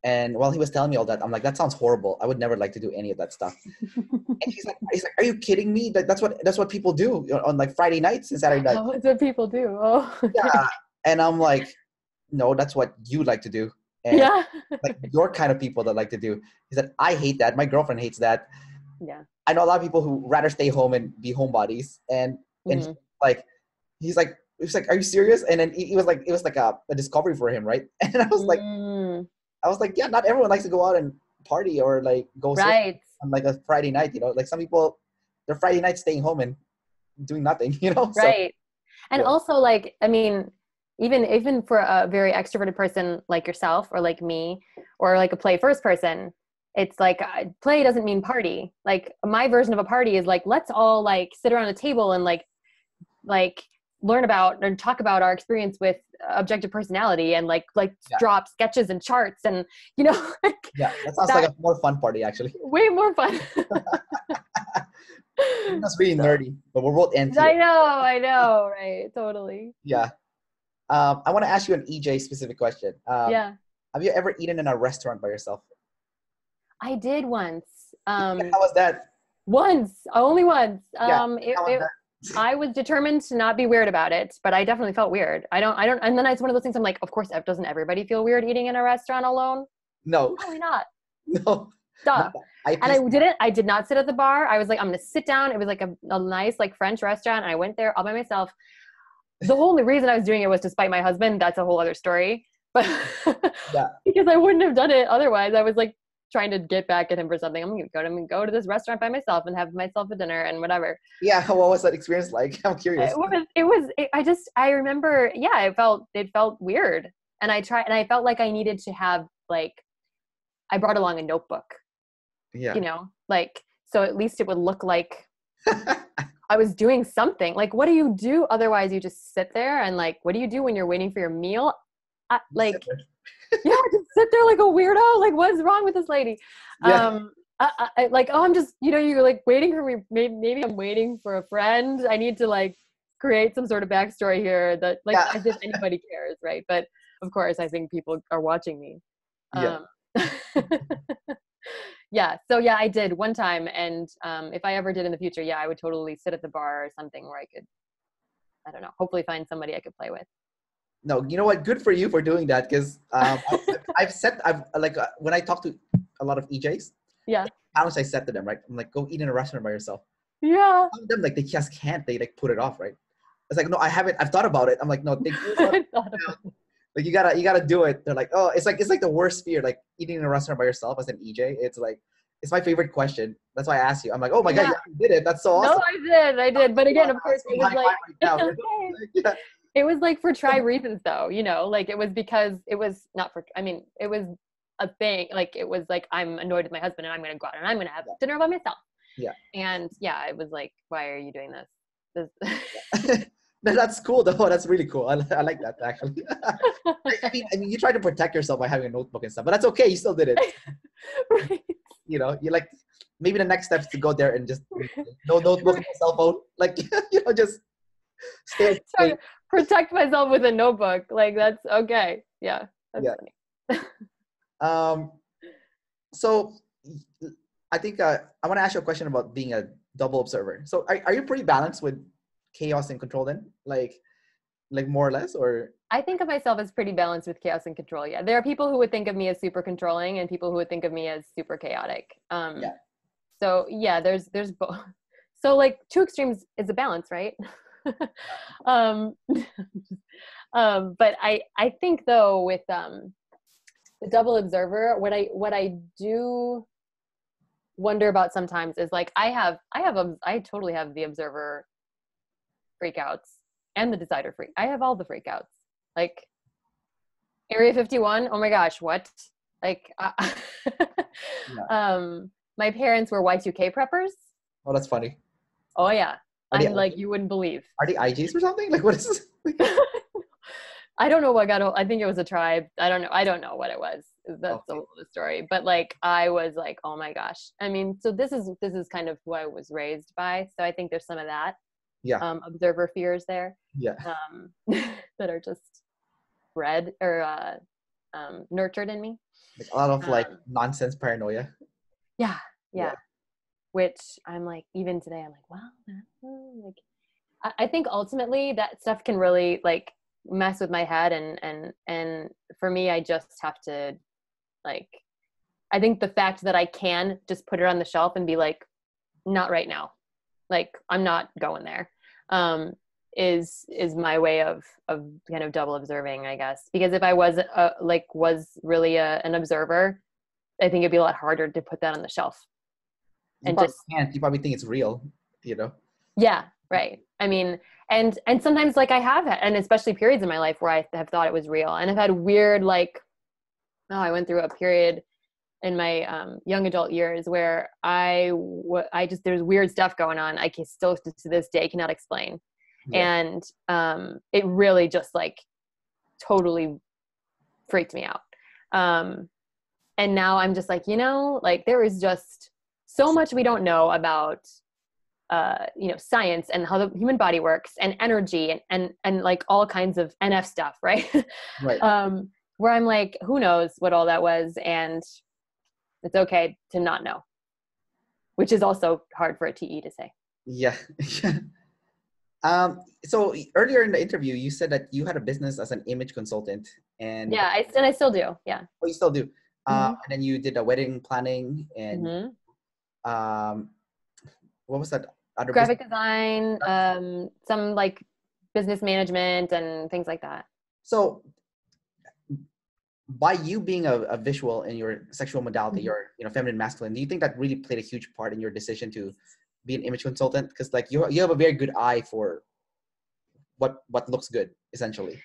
And while he was telling me all that, I'm like, that sounds horrible. I would never like to do any of that stuff. And he's like, are you kidding me? Like, that's what people do on like Friday nights and Saturday nights. Oh, that's what people do. Oh, okay. Yeah. And I'm like, no, that's what you like to do. And yeah. like your kind of people that like to do. He said, I hate that. My girlfriend hates that. Yeah. I know a lot of people who rather stay home and be homebodies. And like, he's like, are you serious? And then he was like, it was like a discovery for him, right? And I was like, yeah, not everyone likes to go out and party or like go on like a Friday night, you know, like some people, their Friday night staying home and doing nothing, you know? Right. So, and also like, I mean, even for a very extroverted person like yourself or like me or like a play first person, it's like play doesn't mean party. Like my version of a party is like, let's all like sit around a table and like learn about and talk about our experience with objective personality and like drop sketches and charts and, you know, yeah, that sounds like a more fun party actually. Way more fun. That's really nerdy, but we're both NT. I know, right? Totally. Yeah. I want to ask you an EJ specific question. Yeah. Have you ever eaten in a restaurant by yourself? I did once. How was that? Only once. Yeah, I was determined to not be weird about it, but I definitely felt weird. I don't, and then it's one of those things I'm like, of course, doesn't everybody feel weird eating in a restaurant alone? No. Probably not. No. Duh. I did not sit at the bar. I was like, I'm going to sit down. It was like a nice like French restaurant. And I went there all by myself. The only reason I was doing it was to spite my husband. That's a whole other story. But yeah. Because I wouldn't have done it otherwise. I was like trying to get back at him for something. I'm gonna go to this restaurant by myself and have myself a dinner and whatever. Yeah, what was that experience like? I'm curious. I remember, yeah, it felt weird. And I felt like I needed to have like, I brought along a notebook. Yeah. You know, like, so at least it would look like I was doing something. Like, what do you do? Otherwise you just sit there and like, what do you do when you're waiting for your meal? Yeah, just sit there like a weirdo. Like, what's wrong with this lady? Yeah. like, oh, I'm just, you're like waiting for me. Maybe I'm waiting for a friend. I need to like create some sort of backstory here that like Yeah. as if anybody cares, right? But of course, I think people are watching me. Yeah. Yeah. So yeah, I did one time, and if I ever did in the future, yeah, I would totally sit at the bar or something where I could, I don't know, hopefully find somebody I could play with. No, you know what? Good for you for doing that, because I've like when I talk to a lot of EJs, Yeah. challenge I set to them, right? I'm like, go eat in a restaurant by yourself. Yeah. Some of them, like, they just can't. They like put it off, right? It's like, no, I haven't. I've thought about it. I'm like, no, they do it. Like, you gotta do it. They're like, oh, it's like the worst fear, like eating in a restaurant by yourself as an EJ. It's like, it's my favorite question. That's why I asked you. I'm like, oh my God, yeah, you did it. That's so awesome. No, I did. But again, of course, it was like, yeah. It was like for try reasons though, like it was because it was not for, I mean, it was a thing. Like, it was like, I'm annoyed with my husband and I'm going to go out and I'm going to have dinner by myself. Yeah. And yeah, it was like, why are you doing this? No, that's cool though. That's really cool. I like that actually. I mean, you try to protect yourself by having a notebook and stuff, but that's okay. You still did it. Right. You like, maybe the next step is to go there and just no notebook, no cell phone. Like, just stay. Try to protect myself with a notebook. Like, that's okay. Yeah. That's funny. So I think I want to ask you a question about being a double observer. So are you pretty balanced with chaos and control then? Like more or less, or? I think of myself as pretty balanced with chaos and control. Yeah. There are people who would think of me as super controlling and people who would think of me as super chaotic. So yeah, there's both. So like two extremes is a balance, right? But I think though with the double observer, what I do wonder about sometimes is like I totally have the observer freakouts and the decider freak. I have all the freakouts. Like Area 51. Oh my gosh, what? Like my parents were Y2K preppers. Oh, that's funny. Oh yeah. I'm like, you wouldn't believe. Are they IGs or something? Like, what is this? I don't know what I think it was a tribe. I don't know what it was. That's the whole story. But like, I was like, oh my gosh. I mean, so this is kind of who I was raised by. So I think there's some of that. Yeah. Observer fears there. Yeah. That are just bred or nurtured in me. Like a lot of like nonsense paranoia. Yeah. Which I'm like, even today, I'm like, wow, like, I think ultimately that stuff can really like mess with my head. And for me, I just have to like, I think the fact that I can just put it on the shelf and be like, not right now. Like, I'm not going there. Is my way of kind of double observing, I guess. Because if I was really an observer, I think it'd be a lot harder to put that on the shelf. You probably think it's real, Yeah, right. I mean, and sometimes like I have had, and especially periods in my life where I have thought it was real, and I've had weird I went through a period in my young adult years where I just there's weird stuff going on I can still to this day cannot explain, and it really just like totally freaked me out. And now I'm just like, like there is just so much we don't know about, science and how the human body works and energy and like all kinds of NF stuff. Right. Right. Where I'm like, who knows what all that was. And it's okay to not know, which is also hard for a TE to say. Yeah. So earlier in the interview, you said that you had a business as an image consultant, and I still do. Yeah. Oh, you still do. And then you did a wedding planning and what was that? Other graphic design, some like business management and things like that. So by you being a visual in your sexual modality, your feminine, masculine, do you think that really played a huge part in your decision to be an image consultant? Because like you have a very good eye for what looks good, essentially.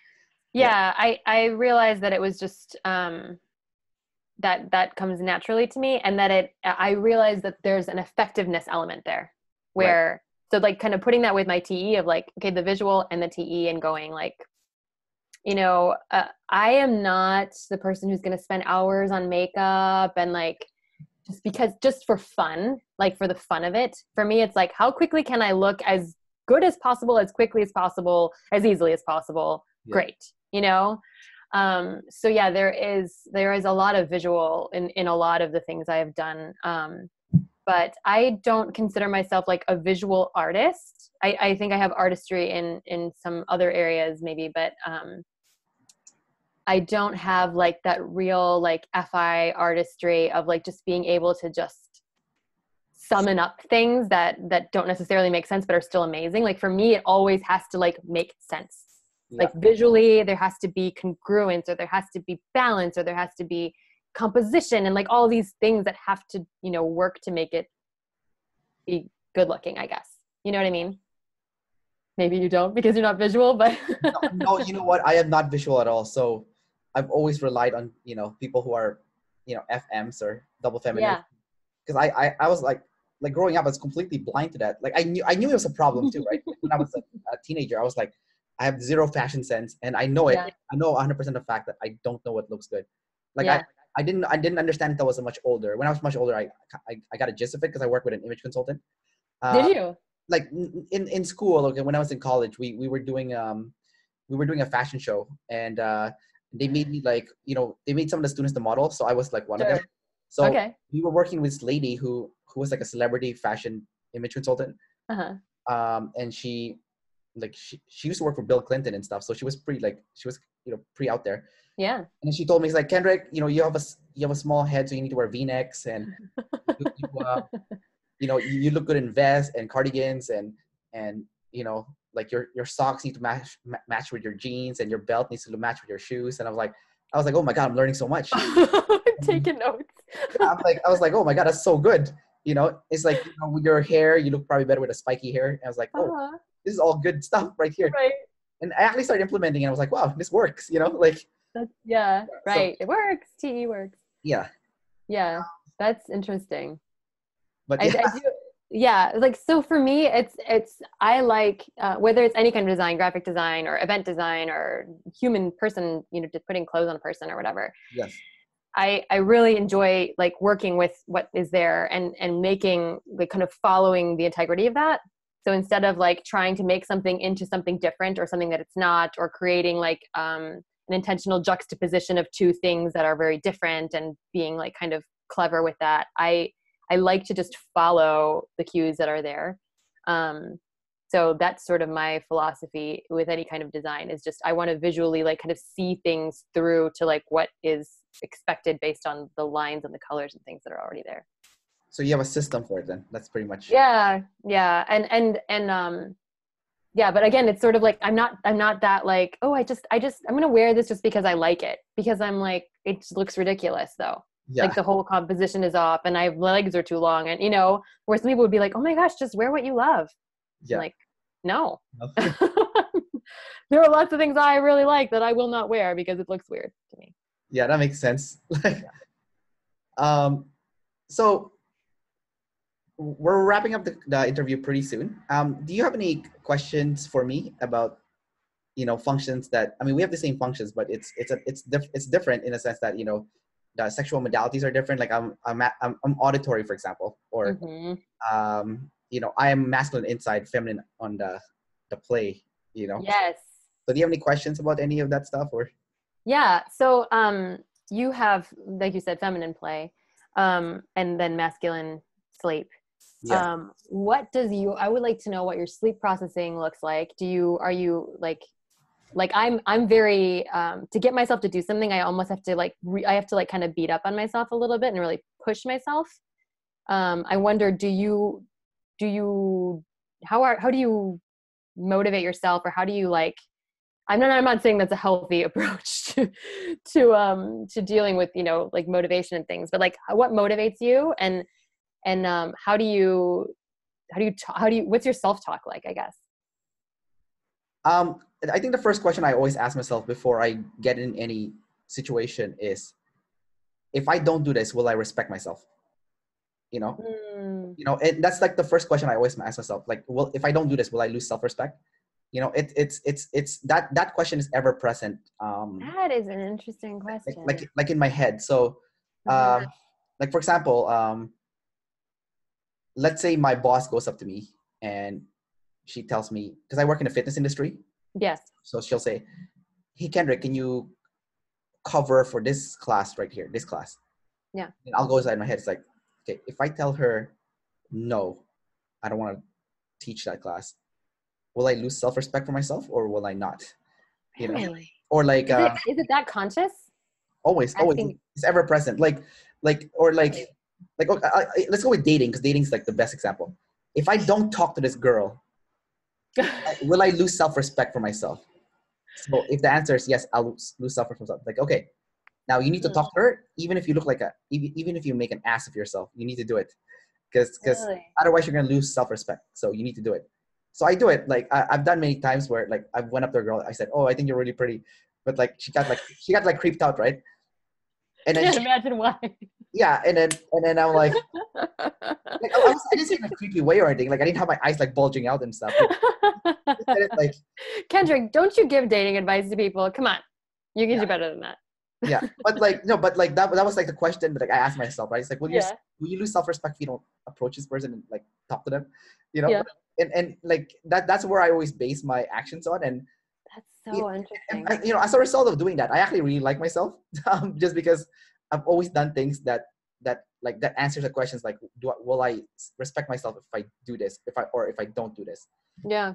Yeah. I realized that it was just that comes naturally to me, and that I realized that there's an effectiveness element there where so like kind of putting that with my TE of like, okay, the visual and the TE, and going like, I am not the person who's going to spend hours on makeup and like just for fun, like for the fun of it. For me, it's like, how quickly can I look as good as possible, as quickly as possible, as easily as possible? Yeah. Great. So yeah, there is a lot of visual in a lot of the things I have done. But I don't consider myself like a visual artist. I think I have artistry in some other areas maybe, but I don't have like that real like FI artistry of like just being able to just summon up things that don't necessarily make sense but are still amazing. Like for me, it always has to like make sense. Yeah. Like visually, there has to be congruence, or there has to be balance, or there has to be composition, and like all these things that have to, work to make it be good looking, I guess. You know what I mean? Maybe you don't because you're not visual, but no, you know what? I am not visual at all. So I've always relied on, people who are, FMs or double feminine. Yeah. Because I was like growing up, I was completely blind to that. Like I knew it was a problem too, right? When I was a teenager, I was like, I have zero fashion sense, and I know it. Yeah. I know 100% the fact that I don't know what looks good. Like yeah. I didn't understand until I was much older. When I was much older, I got a gist of it because I work with an image consultant. Did you? Like in school, okay, when I was in college, we were doing a fashion show, and they made me like, they made some of the students the model, so I was like one of them. So okay. We were working with this lady who was like a celebrity fashion image consultant. Uh-huh. And she used to work for Bill Clinton and stuff, so she was pretty pretty out there. Yeah. And she told me, it's like, Kendrick, you have a small head, so you need to wear V-necks, and you look good in vests and cardigans, and like your socks need to match with your jeans, and your belt needs to match with your shoes. And I was like, oh my God, I'm learning so much. I'm taking notes. I was like, oh my God, that's so good. It's like, with your hair, you look probably better with a spiky hair. And I was like, oh, uh-huh. This is all good stuff right here. Right. And I actually started implementing it. I was like, wow, this works, yeah, right. So, it works. TE works. Yeah. Yeah. That's interesting. But yeah. I do. Yeah. Like, so for me, I like, whether it's any kind of design, graphic design or event design or human person, just putting clothes on a person or whatever. Yes. I really enjoy like working with what is there and making, like, kind of following the integrity of that. So instead of like trying to make something into something different or something that it's not, or creating like an intentional juxtaposition of two things that are very different and being like kind of clever with that, I like to just follow the cues that are there. So that's sort of my philosophy with any kind of design, is just I want to visually like kind of see things through to like what is expected based on the lines and the colors and things that are already there. So you have a system for it then. That's pretty much. Yeah. And yeah, but again, it's sort of like, I'm not that like, oh, I'm going to wear this just because I like it, because I'm like, it just looks ridiculous though. Yeah. Like the whole composition is off and my legs are too long, and where some people would be like, oh my gosh, just wear what you love. Yeah. I'm like, no. There are lots of things I really like that I will not wear because it looks weird to me. Yeah, that makes sense. So we're wrapping up the interview pretty soon. Do you have any questions for me about, functions that, we have the same functions, but it's different in a sense that, the sexual modalities are different. Like I'm auditory, for example, or, mm-hmm. I am masculine inside, feminine on the play, Yes. So do you have any questions about any of that stuff, or? Yeah. So, you have, like you said, feminine play, and then masculine sleep. Yeah. I would like to know what your sleep processing looks like. Are you like I'm very, to get myself to do something, I almost have to I have to like kind of beat up on myself a little bit and really push myself. I wonder, how do you motivate yourself, or how do you like, I'm not saying that's a healthy approach to dealing with, like motivation and things, but like what motivates you, and what's your self-talk like, I guess? I think the first question I always ask myself before I get in any situation is, if I don't do this, will I respect myself? And that's like the first question I always ask myself. Like, well, if I don't do this, will I lose self-respect? It's that question is ever present. That is an interesting question. Like in my head. So, like for example, let's say my boss goes up to me and she tells me, because I work in the fitness industry. Yes. So she'll say, hey, Kendrick, can you cover for this class right here, this class? Yeah. And I'll go inside my head. It's like, okay, if I tell her, no, I don't want to teach that class, will I lose self-respect for myself or will I not? You know? Really? Or like, Is it that conscious? always, it's ever present. Like, okay, let's go with dating, because dating's like the best example. If I don't talk to this girl, will I lose self-respect for myself? So if the answer is yes, I'll lose self-respect for myself. Like, okay, now you need to talk to her, even if you look like even if you make an ass of yourself, you need to do it, because Really? otherwise you're gonna lose self-respect. So you need to do it. So I do it. Like I've done many times where like I went up to a girl, I said, "Oh, I think you're really pretty," but like she got like creeped out, right? And then Can't imagine why. yeah, and then I'm like I didn't say it in a creepy way or anything. Like I didn't have my eyes like bulging out and stuff. Like, Kendrick, don't you give dating advice to people? Come on, you can do better than that. Yeah, but like no, but like that was like the question that like I asked myself, right? It's like, will you lose self-respect if you don't approach this person and like talk to them, you know? Yeah. And like that's where I always base my actions on. And That's so interesting. and as a result of doing that, I actually really like myself, just because I've always done things that answers the questions like, will I respect myself if I do this, if I don't do this? Yeah.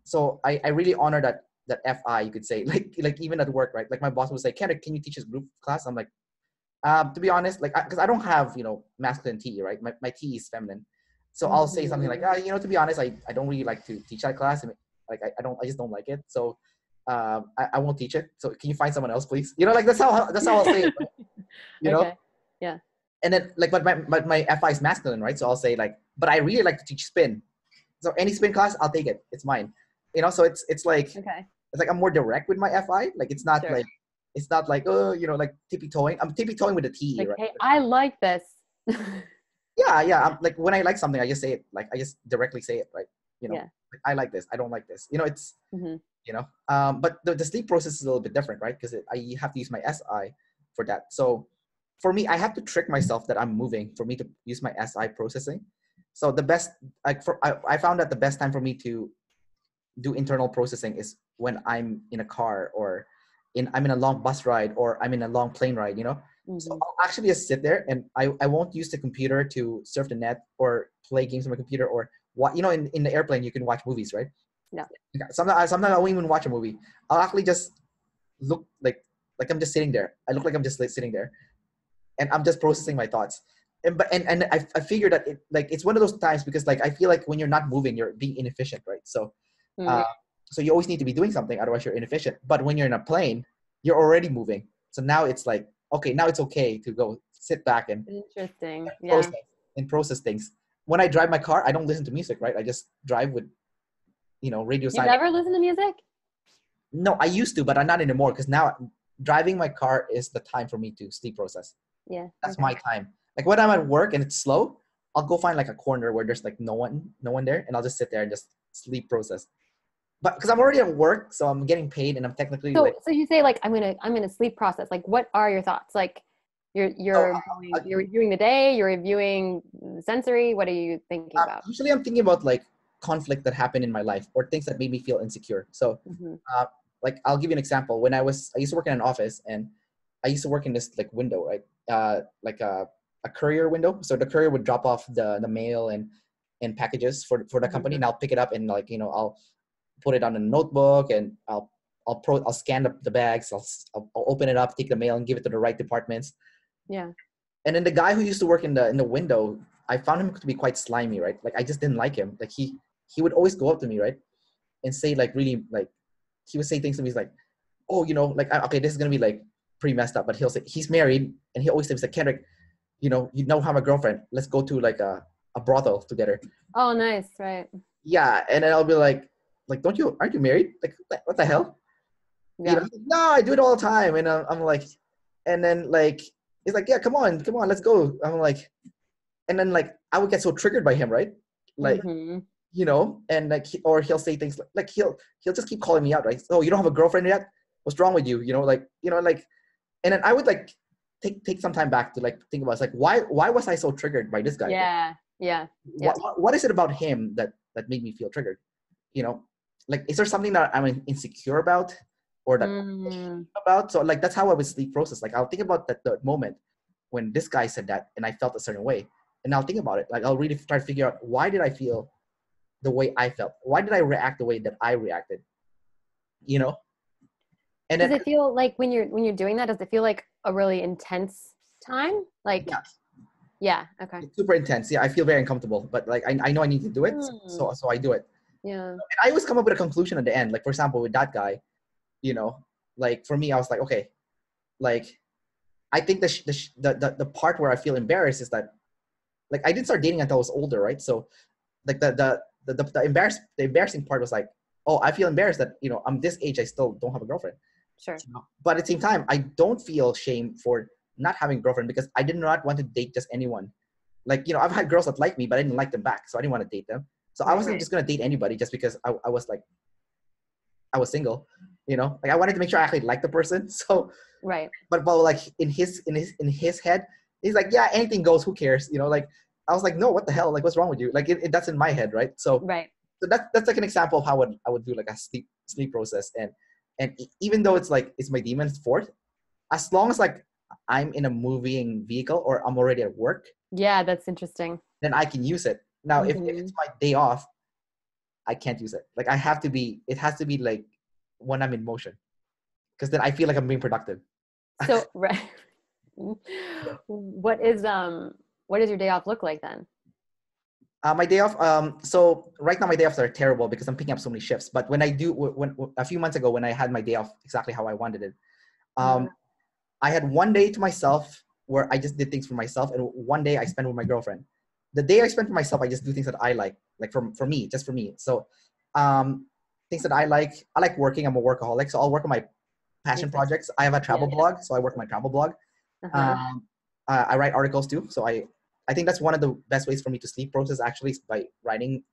So I really honor that FI, you could say, like even at work, right? Like my boss would say, can you teach this group class? I'm like, to be honest, like, because I don't have, masculine TE, right? My TE is feminine. So I'll say something like, to be honest, I don't really like to teach that class. And like, I just don't like it. So I won't teach it. So can you find someone else, please? Like, that's how I'll say it, right? Okay. Yeah. And then like, but my FI is masculine, right? So I'll say like, but I really like to teach spin. So any spin class, I'll take it. It's mine. So it's like, okay. It's like I'm more direct with my FI. Like it's not like, it's not like, like tippy-toeing. I'm tippy-toeing with the TE, like, right? hey, I like this. Yeah. I'm like, when I like something, I just say it. Like I just directly say it, right? Like, I like this. I don't like this. It's, but the sleep process is a little bit different, right? Because I have to use my SI for that. So for me, I have to trick myself that I'm moving for me to use my SI processing. So the best, I found that the best time for me to do internal processing is when I'm in a car or I'm in a long bus ride or I'm in a long plane ride, So I'll actually just sit there and I won't use the computer to surf the net or play games on my computer or what, in the airplane, you can watch movies, right? Yeah. Sometimes I won't even watch a movie. I'll actually just look like I'm just sitting there. I look like I'm just sitting there and I'm just processing my thoughts. And I figured that it's one of those times because like I feel like when you're not moving, you're being inefficient, right? So so you always need to be doing something, otherwise you're inefficient. But when you're in a plane, you're already moving. So now it's like, okay, now it's okay to go sit back and interesting, process things. When I drive my car, I don't listen to music, right? I just drive with, radio silent. You never listen to music? No, I used to, but I'm not anymore because now driving my car is the time for me to sleep process. Yeah. That's my time. Like when I'm at work and it's slow, I'll go find like a corner where there's like no one there, and I'll just sit there and just sleep process. But because I'm already at work, so I'm getting paid, and I'm technically so you say like I'm gonna sleep process. Like, what are your thoughts? Like, you're reviewing the day, you're reviewing sensory. What are you thinking about? Usually, I'm thinking about like conflict that happened in my life or things that made me feel insecure. So, like I'll give you an example. When I used to work in an office, and I used to work in this like window, right? Like a courier window. So the courier would drop off the mail and packages for the company, and I'll pick it up and like I'll put it on a notebook and I'll scan the bags. I'll open it up, take the mail, and give it to the right departments. Yeah. And then the guy who used to work in the window, I found him to be quite slimy, right? Like I just didn't like him. Like he would always go up to me, right, and say like really like he would say things to me. He's like, oh, like okay, this is gonna be like pretty messed up, but he'll say he's married, and he always says like, Kendrick, you know how my girlfriend. Let's go to like a brothel together. Oh, nice, right? Yeah, and then I'll be like, aren't you married? Like, what the hell? Yeah. No, I do it all the time, and I'm like, and then like he's like, yeah, come on, let's go. I'm like, and then like I would get so triggered by him, right? Like, and like, or he'll say things like he'll just keep calling me out, right? Oh, you don't have a girlfriend yet? What's wrong with you? Like, and then I would like take some time back to like think about, it's like, why was I so triggered by this guy? Yeah. What is it about him that made me feel triggered? You know, like, is there something that I'm insecure about, or that I'm ashamed about? So like, that's how I would sleep process. Like, I'll think about the moment when this guy said that and I felt a certain way, and I'll think about it. Like, I'll really try to figure out, why did I feel the way I felt? Why did I react the way that I reacted? You know? And does then, it feel like when you're doing that, does it feel like a really intense time? Like, yeah, okay. it's super intense. Yeah, I feel very uncomfortable, but like, I know I need to do it, so I do it. Yeah. And I always come up with a conclusion at the end. Like, for example, with that guy, you know, like, for me, I was like, okay, like, I think the part where I feel embarrassed is that, like, I didn't start dating until I was older, right? So like, the embarrassing part was like, oh, I feel embarrassed that, you know, I'm this age, I still don't have a girlfriend. Sure. But at the same time, I don't feel shame for not having a girlfriend, because I did not want to date just anyone. Like, you know, I've had girls that like me, but I didn't like them back, so I didn't want to date them. So I wasn't just gonna date anybody just because I was like, I was single, you know. Like, I wanted to make sure I actually liked the person. So but like, in his head, he's like, yeah, anything goes, who cares, you know. Like, I was like, no, what the hell, like, what's wrong with you? Like, that's in my head, right? So that's like an example of how I would do like a sleep process. And even though it's like, it's my demon's fourth, as long as like I'm in a moving vehicle or I'm already at work, that's interesting, then I can use it. Now, if it's my day off, I can't use it. Like, it has to be like when I'm in motion, because then I feel like I'm being productive. So what does your day off look like then? My day off, so right now my day offs are terrible because I'm picking up so many shifts. But when I do, when a few months ago, when I had my day off exactly how I wanted it, I had one day to myself where I just did things for myself, and one day I spent with my girlfriend. The day I spent for myself, I just do things that I like for me, just for me. So, things that I like working. I'm a workaholic, so I'll work on my passion projects. I have a travel blog, so I work on my travel blog. I write articles too, so I think that's one of the best ways for me to sleep process, actually, is by writing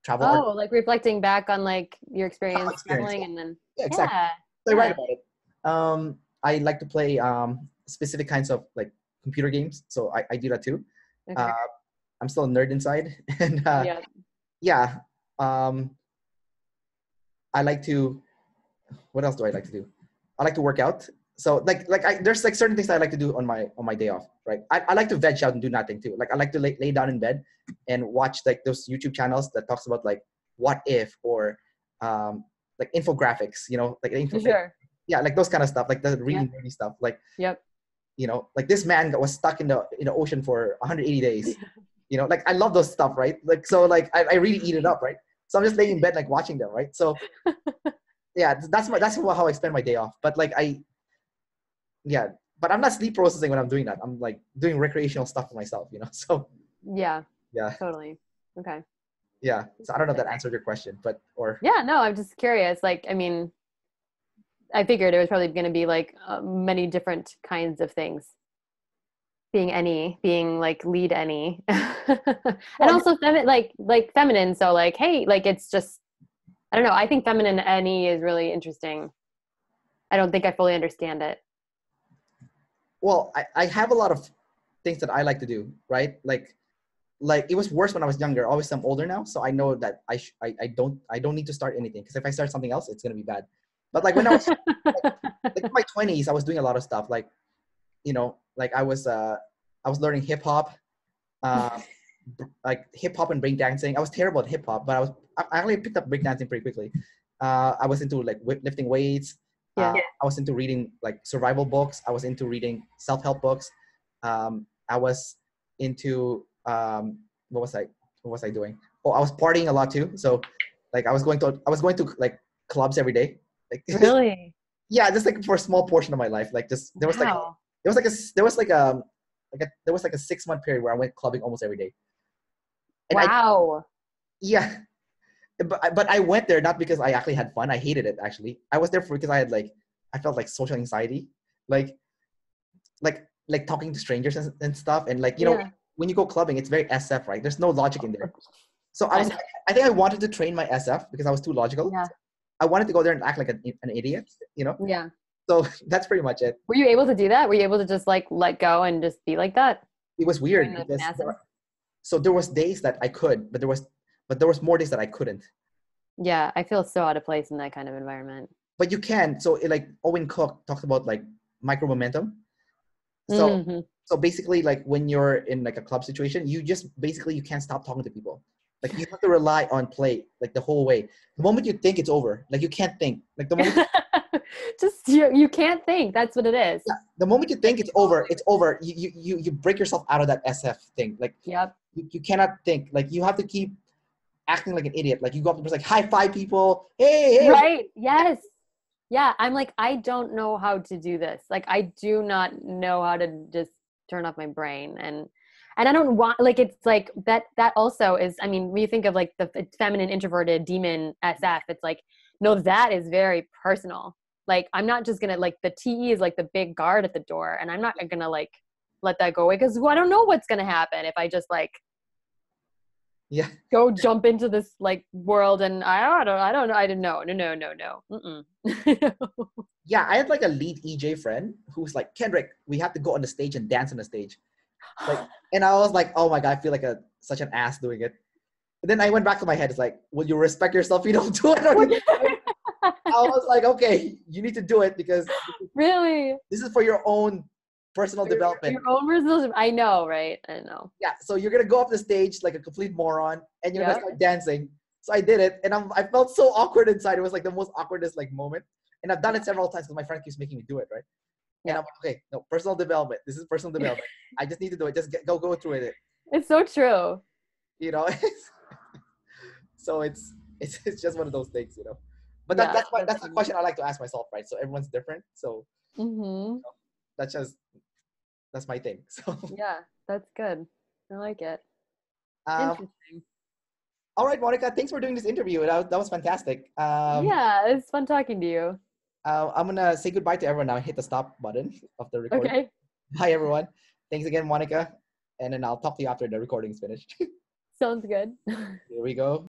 travel articles. Like reflecting back on like your experience traveling, and then exactly. So I write about it. I like to play specific kinds of like computer games, so I do that too. I'm still a nerd inside, and I like to. What else do I like to do? I like to work out. So there's like certain things that I like to do on my day off, right? I like to veg out and do nothing too. Like, I like to lay down in bed and watch like those YouTube channels that talks about like what if, or like infographics, you know, like like those kind of stuff, like the really nerdy stuff, like you know, like this man that was stuck in the ocean for 180 days, you know, like I love those stuff, right? Like, so like I really eat it up, right? So I'm just laying in bed like watching them, right? So that's how I spend my day off. But like but I'm not sleep processing when I'm doing that. I'm like doing recreational stuff for myself, you know. So totally. Okay. Yeah. So I don't know if that answered your question, but no, I'm just curious. Like, I mean, I figured it was probably going to be like many different kinds of things. Being like lead any, and also like feminine. So like, hey, like it's just, I don't know. I think feminine any is really interesting. I don't think I fully understand it. Well, I have a lot of things that I like to do, right? Like it was worse when I was younger. Obviously, I'm older now, so I know that I don't need to start anything, because if I start something else, it's gonna be bad. But like when I was like in my 20s, I was doing a lot of stuff. Like, you know, like I was learning hip hop, like hip hop and break dancing. I was terrible at hip hop, but I actually picked up break dancing pretty quickly. I was into like lifting weights. I was into reading like survival books. I was into reading self-help books. I was into what was I doing? Oh, I was partying a lot too. So like I was going to like clubs every day. Like, really? Yeah, just like for a small portion of my life. Like just there was like a 6-month period where I went clubbing almost every day. And But I went there not because I actually had fun. I hated it, actually. I was there because I felt like social anxiety, like talking to strangers and stuff. And like, you know, when you go clubbing, it's very SF, right? There's no logic in there. So I think I wanted to train my SF because I was too logical. I wanted to go there and act like an idiot, you know? So that's pretty much it. Were you able to do that? Were you able to just like let go and just be like that? It was weird because so there was days that I could, but there was more days that I couldn't. Yeah, I feel so out of place in that kind of environment. But you can. So like Owen Cook talked about like micro momentum. So so basically like when you're in like a club situation, you just basically you can't stop talking to people. Like you have to rely on play like the whole way. The moment you think it's over, like you can't think. Like the moment just you can't think. That's what it is. Yeah, the moment you think it's over, it's over. You break yourself out of that SF thing. Like yep. You cannot think. Like you have to keep acting like an idiot. Like you go up to person like high five people. Hey. Right. Yes. Yeah. I'm like, I don't know how to do this. Like I do not know how to just turn off my brain. And I don't want, like, it's like that also is, I mean, when you think of like the feminine introverted demon SF, it's like, no, that is very personal. Like, I'm not just going to like, the TE is like the big guard at the door, and I'm not going to like, let that go away. Cause I don't know what's going to happen if I just like, go jump into this like world. And I don't know. I didn't know. No. Yeah. I had like a lead EJ friend who's like, Kendrick, we have to go on the stage and dance on the stage. Like, and I was like, oh my God, I feel like such an ass doing it. But then I went back to my head. It's like, will you respect yourself? You don't do it. I was like, okay, you need to do it because really, this is for your own personal development. Your own personal. I know, right? I know. Yeah. So you're gonna go up the stage like a complete moron, and you're gonna start dancing. So I did it, and I felt so awkward inside. It was like the most awkwardest like moment. And I've done it several times because my friend keeps making me do it, right? And I'm like, okay, no, personal development. This is personal development. I just need to do it. Just go through it. It's so true. You know. So it's just one of those things, you know. But that's the question I like to ask myself, right? So everyone's different. So you know, that's my thing. So yeah, that's good. I like it. Interesting. All right, Monica, thanks for doing this interview. That was fantastic. Yeah, it's fun talking to you. I'm gonna say goodbye to everyone now. Hit the stop button of the recording. Okay. Bye, everyone. Thanks again, Monica. And then I'll talk to you after the recording is finished. Sounds good. Here we go.